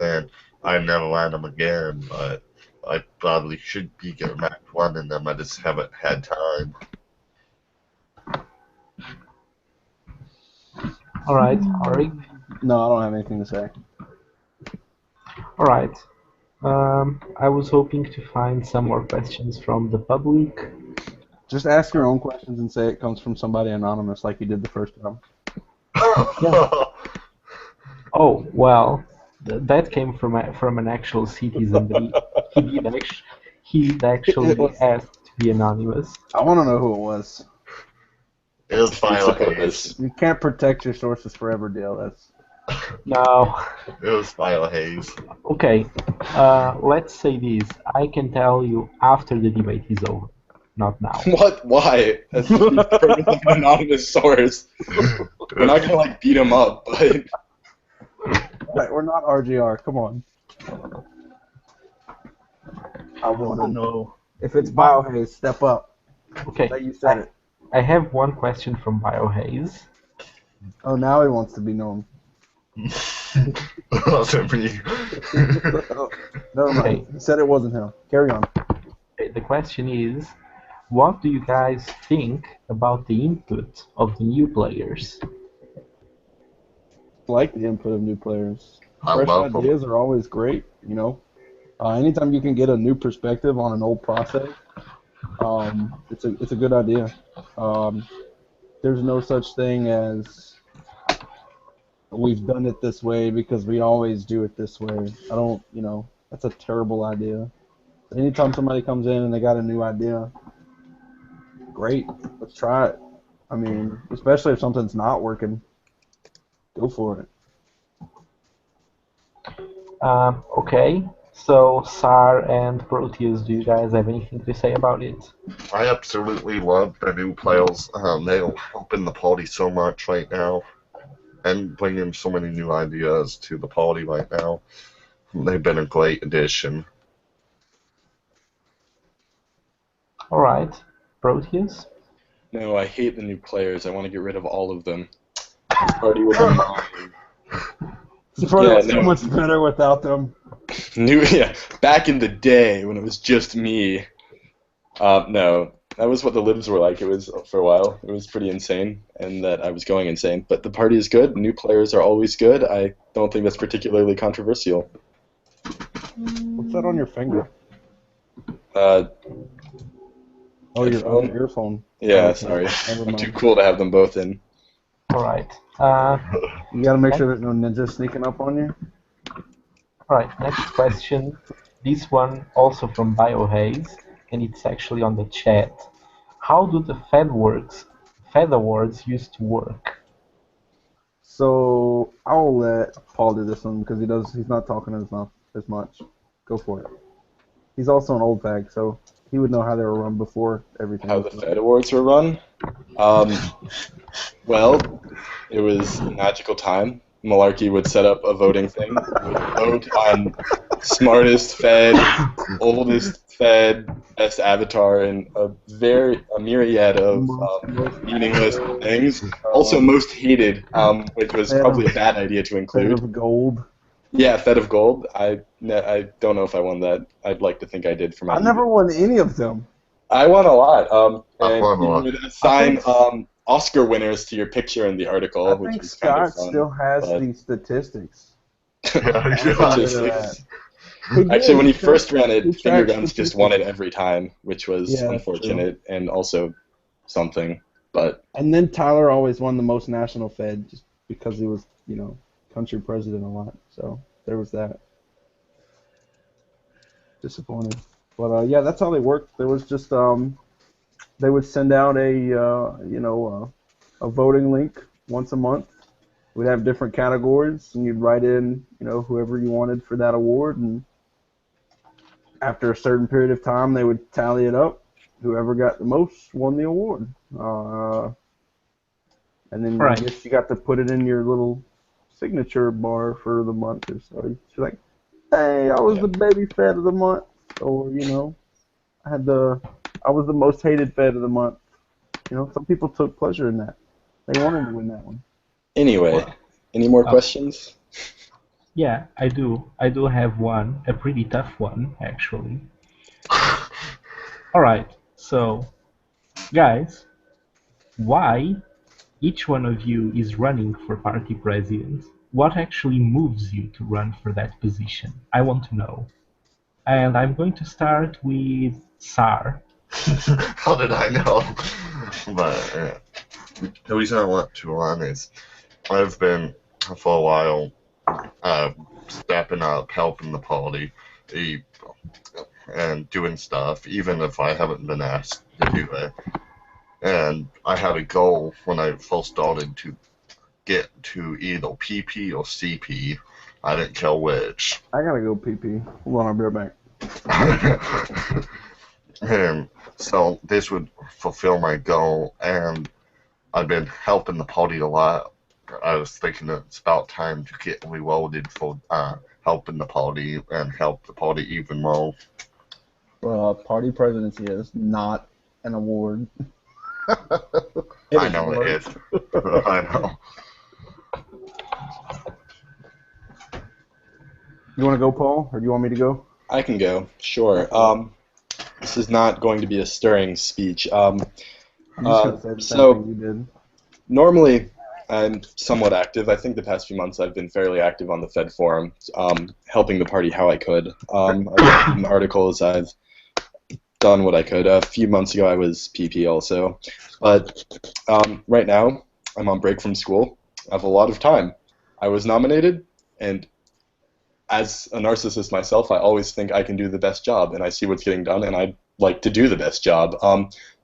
and I never ran them again, but I probably should be getting back to running them. I just haven't had time. All right, Orik. No, I don't have anything to say. All right. I was hoping to find some more questions from the public. Just ask your own questions and say it comes from somebody anonymous, like you did the first time. Oh well, that came from an actual citizen. But he actually asked to be anonymous. I want to know who it was. It was File Hayes. You can't protect your sources forever, Dale. That's No. It was File Hayes. Okay. Let's say this. I can tell you after the debate is over, not now. What? Why? That's an anonymous source. We're not gonna like beat him up, but right, we're not RGR. Come on. I want to know if it's BioHaze. Step up. Okay. That you said it. I have one question from BioHaze. Oh, now he wants to be known. Wasn't me. Never mind. Okay. He said it wasn't him. Carry on. Okay, the question is, what do you guys think about the input of the new players? I like the input of new players. I Fresh love them. ideas are always great, you know. Anytime you can get a new perspective on an old process, it's a good idea. There's no such thing as we've done it this way because we always do it this way. That's a terrible idea. Anytime somebody comes in and they got a new idea, great, let's try it. I mean, especially if something's not working, go for it. Okay, so Sar and Proteus, do you guys have anything to say about it? I absolutely love the new players. They'll open the party so much right now, and bring in so many new ideas to the party right now. They've been a great addition. All right, Proteus? no, I hate the new players. I want to get rid of all of them. This party would be mine. It's probably Yeah, so no. much better without them. Back in the day when it was just me. No, that was what the libs were like. It was for a while. It was pretty insane, and that I was going insane. But the party is good. New players are always good. I don't think that's particularly controversial. What's that on your finger? Oh, your Earphone? earphone. Yeah, Okay, sorry. never I'm mind. too cool to have them both in. All right. You gotta make sure there's no ninja sneaking up on you. All right, next question. This one also from BioHaze, and it's actually on the chat. How do the Fed Awards used to work? So I'll let Paul do this one because he's not talking as much. Go for it. He's also an old fag, so he would know how they were run before everything. How the Fed Awards were run? Well, it was a magical time. Malarkey would set up a voting thing. We would vote on smartest Fed, oldest Fed, best avatar, and a myriad of meaningless things. Also, most hated, which was probably a bad idea to Fed include. of gold. Yeah, Fed of Gold. I don't know if I won that. I'd like to think I did for my. I never won any of them. I won a lot. I won a lot. You would assign Oscar winners to your picture in the article, I which think was kind of Scott fun. still has but- the statistics. Statistics. He did. Actually, when he He first ran he it, Finger tracked Guns just statistics. won it every time, which was Yeah, unfortunate and also something. But And then Tyler always won the most national Fed just because he was, country president a lot. So there was that. Disappointed. But yeah, that's how they worked. There was just they would send out a voting link once a month. We'd have different categories, and you'd write in, whoever you wanted for that award, and after a certain period of time, they would tally it up. Whoever got the most won the award. And then Right. I guess you got to put it in your little signature bar for the month or so. You're like, hey, I was the baby Fed of the month, or I was the most hated Fed of the month. Some people took pleasure in that. They wanted to win that one. anyway, any more questions? Yeah, I do. I do have one, a pretty tough one, actually. All right, so, guys, why each one of you is running for party president? What actually moves you to run for that position? I want to know. And I'm going to start with Sar. How did I know? But the reason I want to run is I've been for a while stepping up, helping the party, and doing stuff, even if I haven't been asked to do it. And I had a goal when I first started to get to either PP or CP. I didn't care which. I gotta go pee. Hold on, I'll be right back. And so this would fulfill my goal, and I've been helping the party a lot. I was thinking it's about time to get rewarded for helping the party and help the party even more. Party presidency is not an award. I know it is. I know. You want to go, Paul, or do you want me to go? I can go. Sure. This is not going to be a stirring speech. I'm just gonna say the same so- thing you did. Normally, I'm somewhat active. I think the past few months I've been fairly active on the Fed forum, helping the party how I could. I've written articles, I've done what I could. A few months ago I was PP also. But right now, I'm on break from school. I have a lot of time. I was nominated, and as a narcissist myself, I always think I can do the best job, and I see what's getting done, and I'd like to do the best job.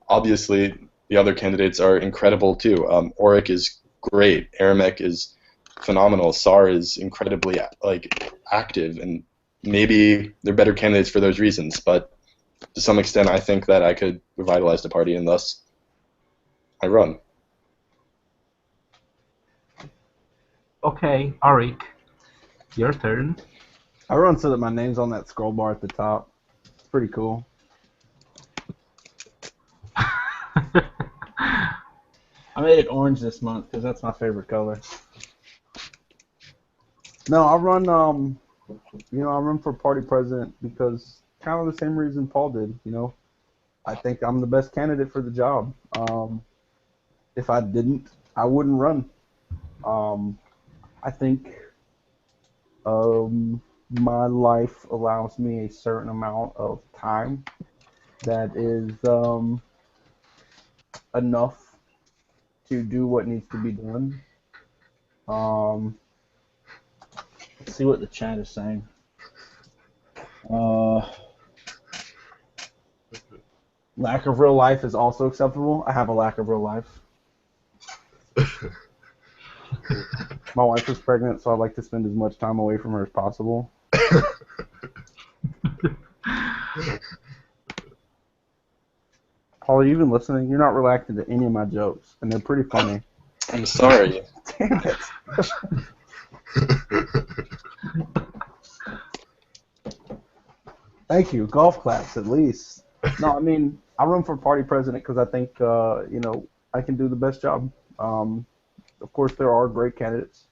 Obviously, the other candidates are incredible too. Orik is great. Aramec is phenomenal. Sar is incredibly active, and maybe they're better candidates for those reasons. But to some extent, I think that I could revitalize the party, and thus I run. Okay, Orik, your turn. I run so that my name's on that scroll bar at the top. It's pretty cool. I made it orange this month because that's my favorite color. No, I run. I run for party president because kind of the same reason Paul did. I think I'm the best candidate for the job. If I didn't, I wouldn't run. I think my life allows me a certain amount of time that is enough to do what needs to be done. Let's see what the chat is saying. Lack of real life is also acceptable. I have a lack of real life. My wife is pregnant, so I'd like to spend as much time away from her as possible. Paul, are you even listening? You're not reacting to any of my jokes, and they're pretty funny. I'm sorry. Damn it. Thank you. Golf claps, at least. No, I mean, I run for party president because I think, I can do the best job. Of course, there are great candidates.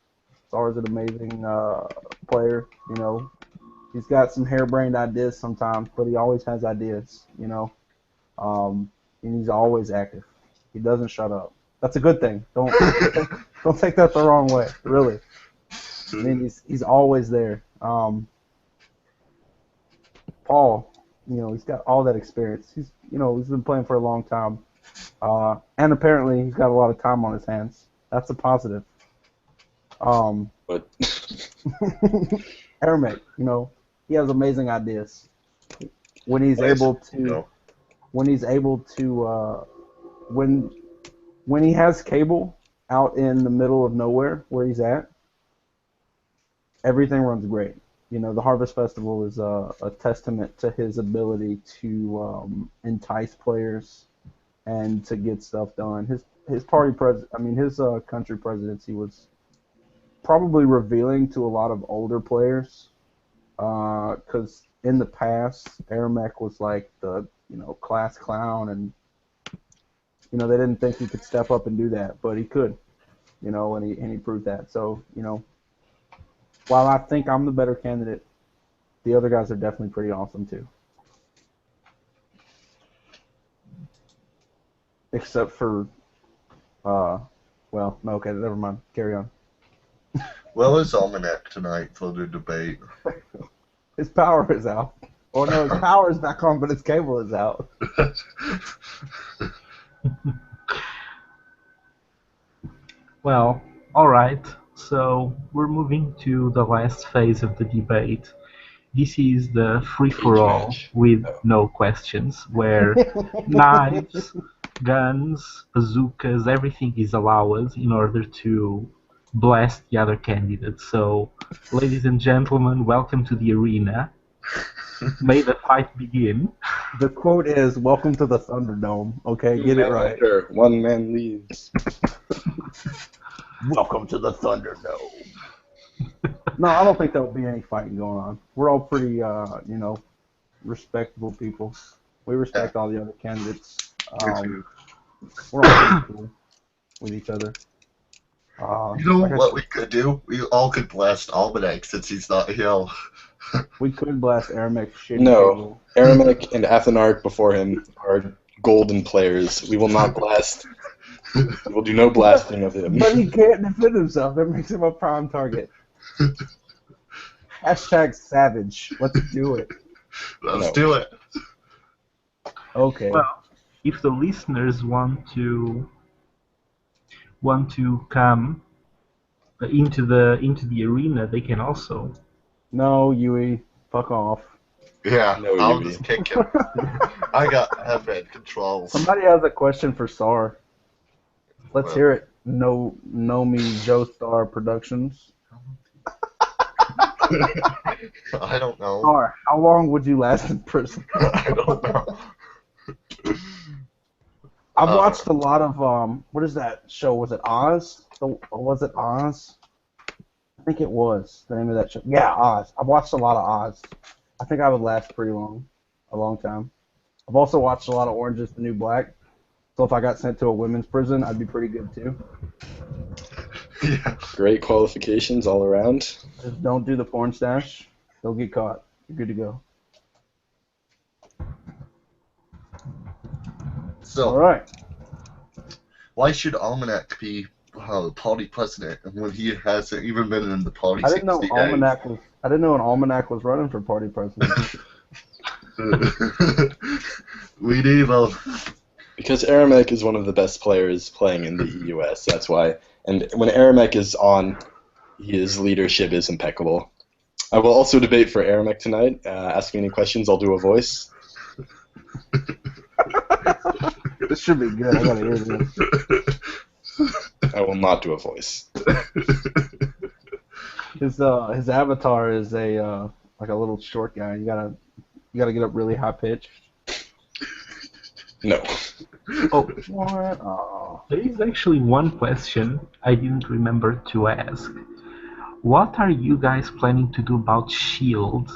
Czar is an amazing player. He's got some harebrained ideas sometimes, but he always has ideas. And he's always active. He doesn't shut up. That's a good thing. Don't take that the wrong way. Really. I mean, he's always there. Paul, he's got all that experience. He's been playing for a long time, and apparently he's got a lot of time on his hands. That's a positive. But Aramec, he has amazing ideas. When he's able to, when he has cable out in the middle of nowhere where he's at, everything runs great. The Harvest Festival is a testament to his ability to entice players and to get stuff done. His country presidency was probably revealing to a lot of older players, because in the past, Aramec was like the class clown, and they didn't think he could step up and do that, but he could, and he proved that. So while I think I'm the better candidate, the other guys are definitely pretty awesome too. Except for, well, no, okay, never mind. Carry on. Well, it's Almanac tonight for the debate. His power is out. Or no, his power is back on, but his cable is out. Well, all right. So we're moving to the last phase of the debate. This is the free-for-all match. with no questions, where knives, guns, bazookas, everything is allowed in order to blast the other candidate. So, ladies and gentlemen, welcome to the arena. May the fight begin. The quote is, "Welcome to the Thunderdome." Okay, get it right. Sure, one man leaves. Welcome to the Thunderdome. No, I don't think there'll be any fighting going on. We're all pretty, respectable people. We respect all the other candidates. We're all pretty cool with each other. What we could do? We all could blast Almanac since he's not here. We could blast Aramec shitty No, cable. Aramec and Athenarch before him are golden players. We will not blast. We will do no blasting of him. But he can't defend himself. That makes him a prime target. Hashtag savage. Let's do it. Let's do it. Okay. Well, if the listeners want to come into the arena, they can also. No, Yui. Fuck off. Yeah, No, I'll Yui. just kick him. I got headband controls. Somebody has a question for Sar. Let's Well. hear it. No me Joe Star Productions. I don't know. Sar, how long would you last in prison? I don't know. I've watched a lot of what is that show? Was it Oz? Was it Oz? I think it was the name of that show. Yeah, Oz. I've watched a lot of Oz. I think I would last pretty long, a long time. I've also watched a lot of Orange is the New Black. So if I got sent to a women's prison, I'd be pretty good too. Yeah. Great qualifications all around. Just don't do the porn stash. They'll get caught. You're good to go. So, All right. why should Almanac be party president when he hasn't even been in the party I didn't know 60 days? Almanac was. I didn't know an Almanac was running for party president. We need a... Because Aramec is one of the best players playing in the EUS, that's why. And when Aramec is on, his leadership is impeccable. I will also debate for Aramec tonight. Ask me any questions, I'll do a voice. This should be good. I gotta hear this. I will not do a voice. His avatar is a like a little short guy. You gotta get up really high pitch. No. Oh, What? Oh. there is actually one question I didn't remember to ask. What are you guys planning to do about Shield?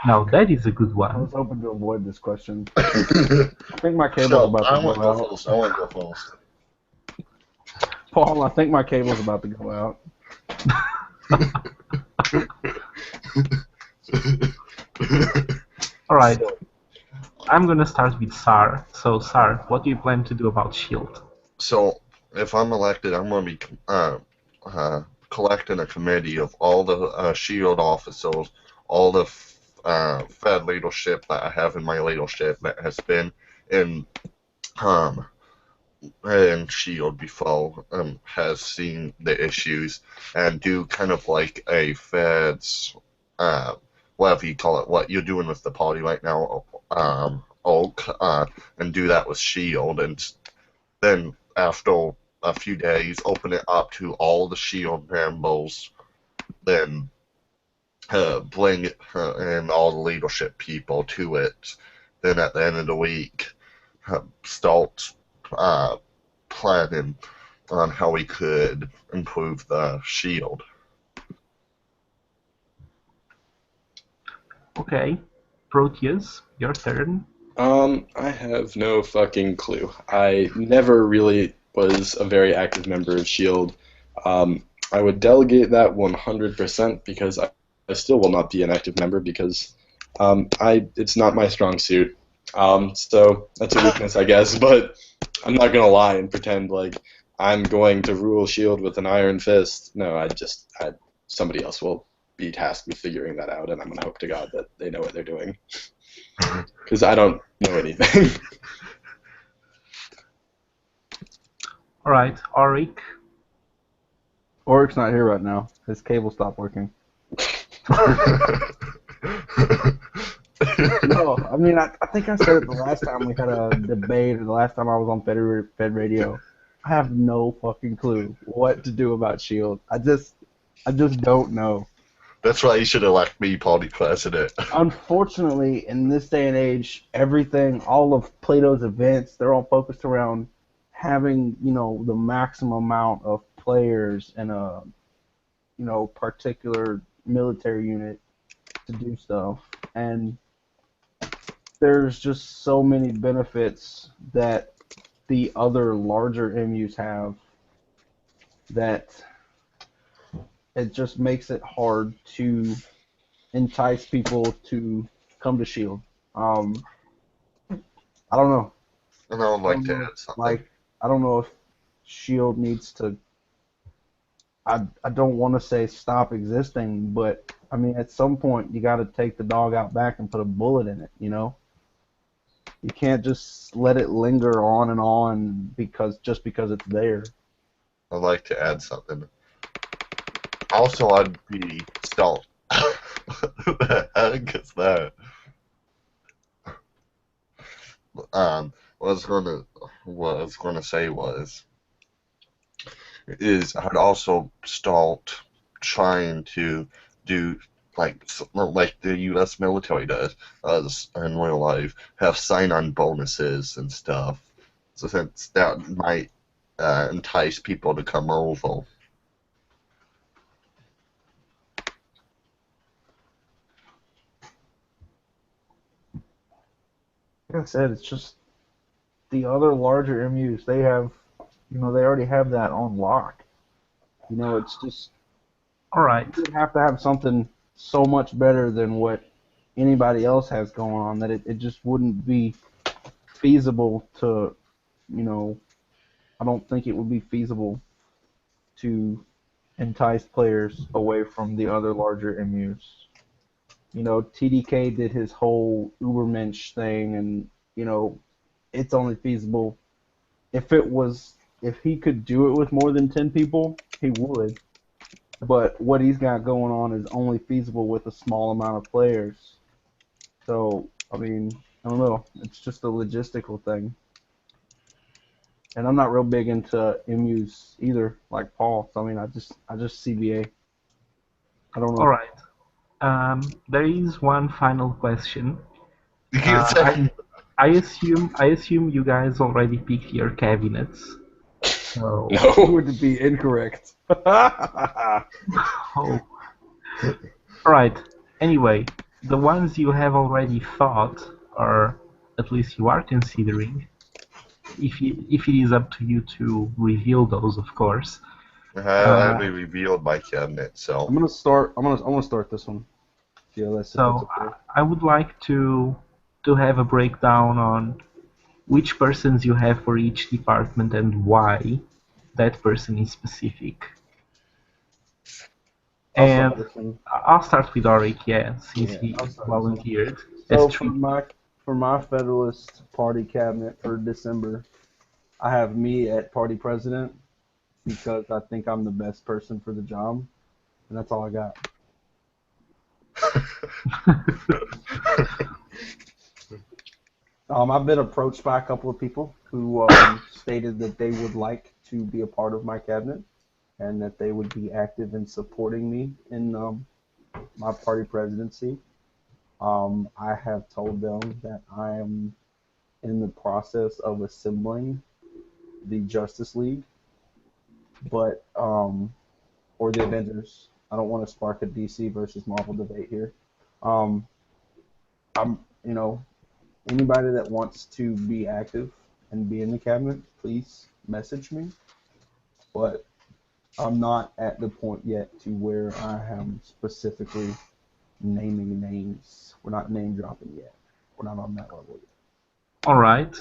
Now that is a good I one. was hoping to avoid this question. I think my cable's So, about I to want to go go out. first. I want to go first. Paul, I think my cable's about to go out. Alright, I'm gonna start with Sar. So, Sar, what do you plan to do about SHIELD? So, if I'm elected, I'm going to be collecting a committee of all the SHIELD officers, all the Fed leadership that I have in my leadership that has been in SHIELD before, has seen the issues, and do kind of like a Fed's, whatever you call it, what you're doing with the party right now, Oak, and do that with SHIELD, and then after a few days, open it up to all the SHIELD members, then bring in all the leadership people to it. Then at the end of the week, start planning on how we could improve the SHIELD. Okay, Proteus, your turn. I have no fucking clue. I never really was a very active member of SHIELD. I would delegate that 100% because I still will not be an active member because it's not my strong suit. So that's a weakness, I guess, but I'm not going to lie and pretend like I'm going to rule SHIELD with an iron fist. No, somebody else will be tasked with figuring that out, and I'm going to hope to God that they know what they're doing. Because I don't know anything. Alright, Orik. Oric's not here right now. His cable stopped working. No, I mean, I think I said it the last time we had a debate, or the last time I was on FedRadio. I have no fucking clue what to do about SHIELD. I just don't know. That's why you should elect me party president. Unfortunately, in this day and age, everything, all of Plato's events, they're all focused around having, the maximum amount of players in a, particular military unit to do stuff. And there's just so many benefits that the other larger MUs have that it just makes it hard to entice people to come to SHIELD. I don't know. And I would like to add something. I don't know if SHIELD needs to. I don't want to say stop existing, but I mean at some point you got to take the dog out back and put a bullet in it. You can't just let it linger on just because it's there. I'd like to add something. Also, I'd be stoned. What the heck is that? What I was gonna say is I'd also start trying to do like the U.S. military does in real life, have sign-on bonuses and stuff. So since that might entice people to come over. Like I said, it's just the other larger MUs. They have, they already have that on lock. It's just Alright. you would have to have something so much better than what anybody else has going on that it just wouldn't be feasible to, I don't think it would be feasible to entice players away from the other larger MUs. TDK did his whole Ubermensch thing, and it's only feasible if he could do it with more than 10 people, he would. But what he's got going on is only feasible with a small amount of players. So, I mean, I don't know. It's just a logistical thing. And I'm not real big into MUs either, like Paul. So I mean, I just CBA. I don't know. Alright. There is one final question. You can't say. I assume you guys already picked your cabinets. So No. Would be incorrect. Oh. Alright. Anyway, the ones you have already thought, or at least you are considering, if it is up to you to reveal those, of course. I haven't revealed my cabinet, so. I'm gonna start this one. Yeah, that's So okay. I would like to have a breakdown on which persons you have for each department and why that person is specific. I'll And start this one. I'll start with Orik, yeah, since Yeah, he I'll start this one. volunteered as So tree. for my Federalist Party cabinet for December, I have me at party president because I think I'm the best person for the job, and that's all I got. I've been approached by a couple of people who stated that they would like to be a part of my cabinet and that they would be active in supporting me in my party presidency. I have told them that I am in the process of assembling the Justice League, but or the Avengers. I don't want to spark a DC versus Marvel debate here. I'm, anybody that wants to be active and be in the cabinet, please message me. But I'm not at the point yet to where I am specifically naming names. We're not name dropping yet. We're not on that level yet. All right.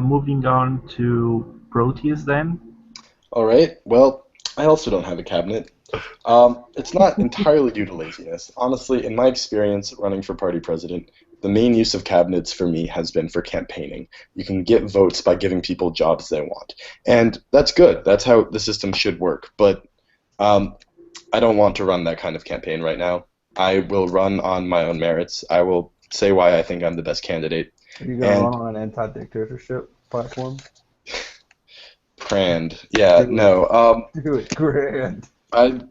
Moving on to Proteus then. All right. Well, I also don't have a cabinet. It's not entirely due to laziness. Honestly, in my experience running for party president, the main use of cabinets for me has been for campaigning. You can get votes by giving people jobs they want. And that's good. That's how the system should work. But I don't want to run that kind of campaign right now. I will run on my own merits. I will say why I think I'm the best candidate. Are you going to run on an anti-dictatorship platform? Grand. Yeah, no. Do it, grand. I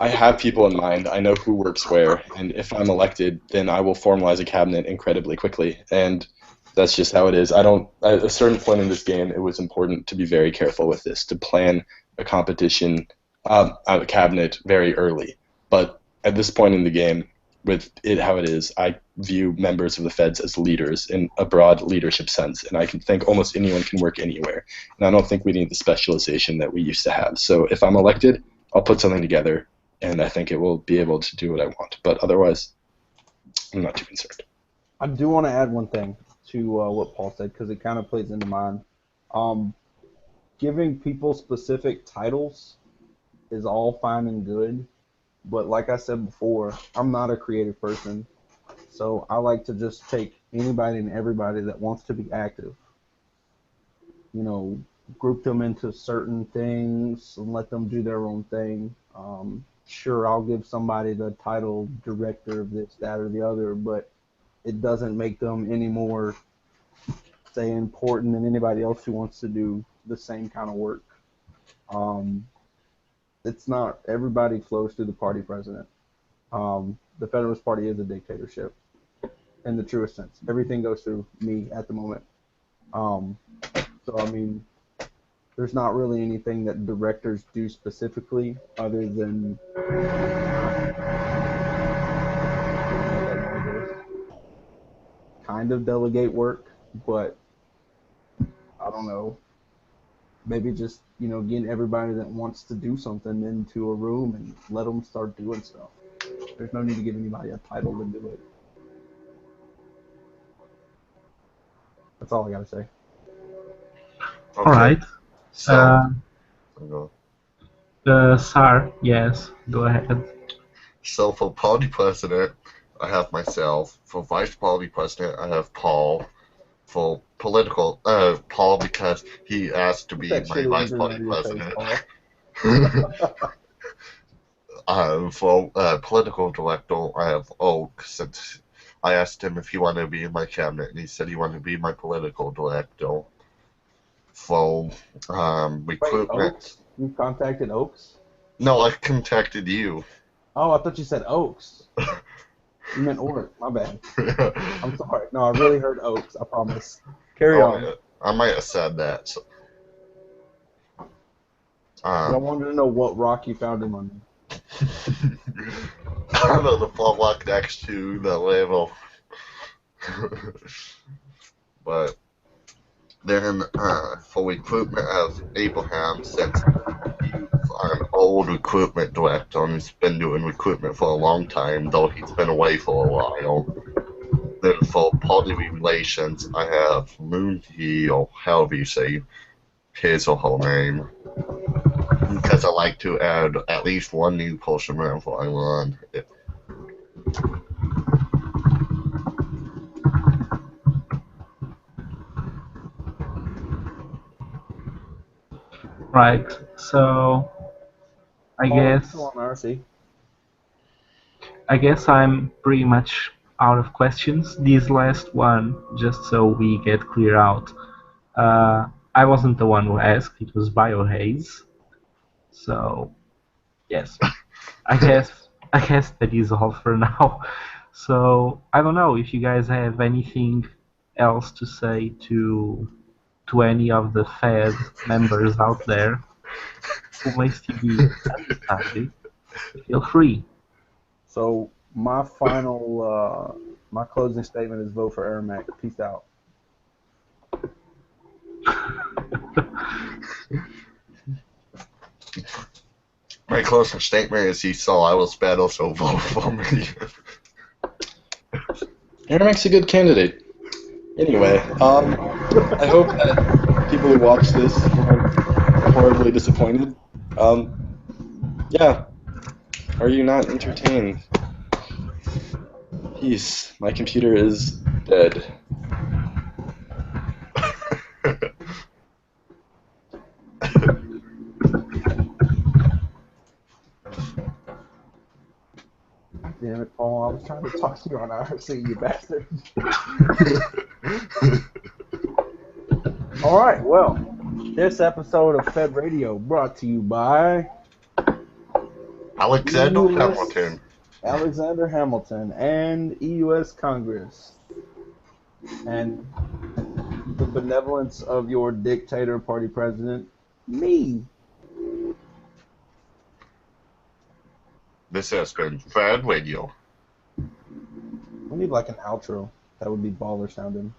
have people in mind. I know who works where, and if I'm elected, then I will formalize a cabinet incredibly quickly. And that's just how it is. At a certain point in this game, it was important to be very careful with this, to plan a competition, a cabinet very early. But at this point in the game, with it how it is, I view members of the feds as leaders in a broad leadership sense, and I can think almost anyone can work anywhere. And I don't think we need the specialization that we used to have. So if I'm elected, I'll put something together, and I think it will be able to do what I want. But otherwise, I'm not too concerned. I do want to add one thing to what Paul said, because it kind of plays into mine. Giving people specific titles is all fine and good, but like I said before, I'm not a creative person, so I like to just take anybody and everybody that wants to be active, group them into certain things and let them do their own thing. Sure, I'll give somebody the title director of this, that, or the other, but it doesn't make them any more, say, important than anybody else who wants to do the same kind of work. It's not everybody flows through the party president. The Federalist Party is a dictatorship in the truest sense. Everything goes through me at the moment. So, I mean, there's not really anything that directors do specifically other than kind of delegate work, but I don't know. Maybe just, getting everybody that wants to do something into a room and let them start doing stuff. There's no need to give anybody a title to do it. That's all I gotta say. Okay. All right. So, Sar, yes, go ahead. So for party president, I have myself. For vice party president, I have Paul. For political, Paul because he asked to be my vice party president. For political director, I have Oak, since I asked him if he wanted to be in my cabinet, and he said he wanted to be my political director. For recruitment... Wait, Oaks? You contacted Oaks? No, I contacted you. Oh, I thought you said Oaks. You meant Orik. My bad. I'm sorry. No, I really heard Oaks. I promise. Carry on. I might have said that. So. I wanted to know what rock you found him on. out of the block next to the level. But then for recruitment of Abraham, since he's an old recruitment director and he's been doing recruitment for a long time, though he's been away for a while. Then for party relations, I have Moonhee, or however you say his or her name, because I like to add at least one new person whenever I run. Right. So I guess Still on RC. I guess I'm pretty much out of questions. This last one, just so we get clear out. I wasn't the one who asked. It was BioHaze. So yes, I guess that is all for now. So I don't know if you guys have anything else to say to any of the Fed members out there who may still be undecided. Feel free. So my final, my closing statement is vote for Aramec. Peace out. My closing statement is he saw I was better, so vote for me. Aramec's a good candidate. Anyway, I hope that people who watch this aren't horribly disappointed. Yeah. Are you not entertained? Peace. My computer is dead. Damn it, Paul. I was trying to talk to you on RC, you bastard. All right, well, this episode of FedRadio brought to you by Alexander EUS Hamilton. Alexander Hamilton and EUS Congress. And the benevolence of your dictator party president, me. This has been FedRadio. We need like an outro. That would be baller sounding.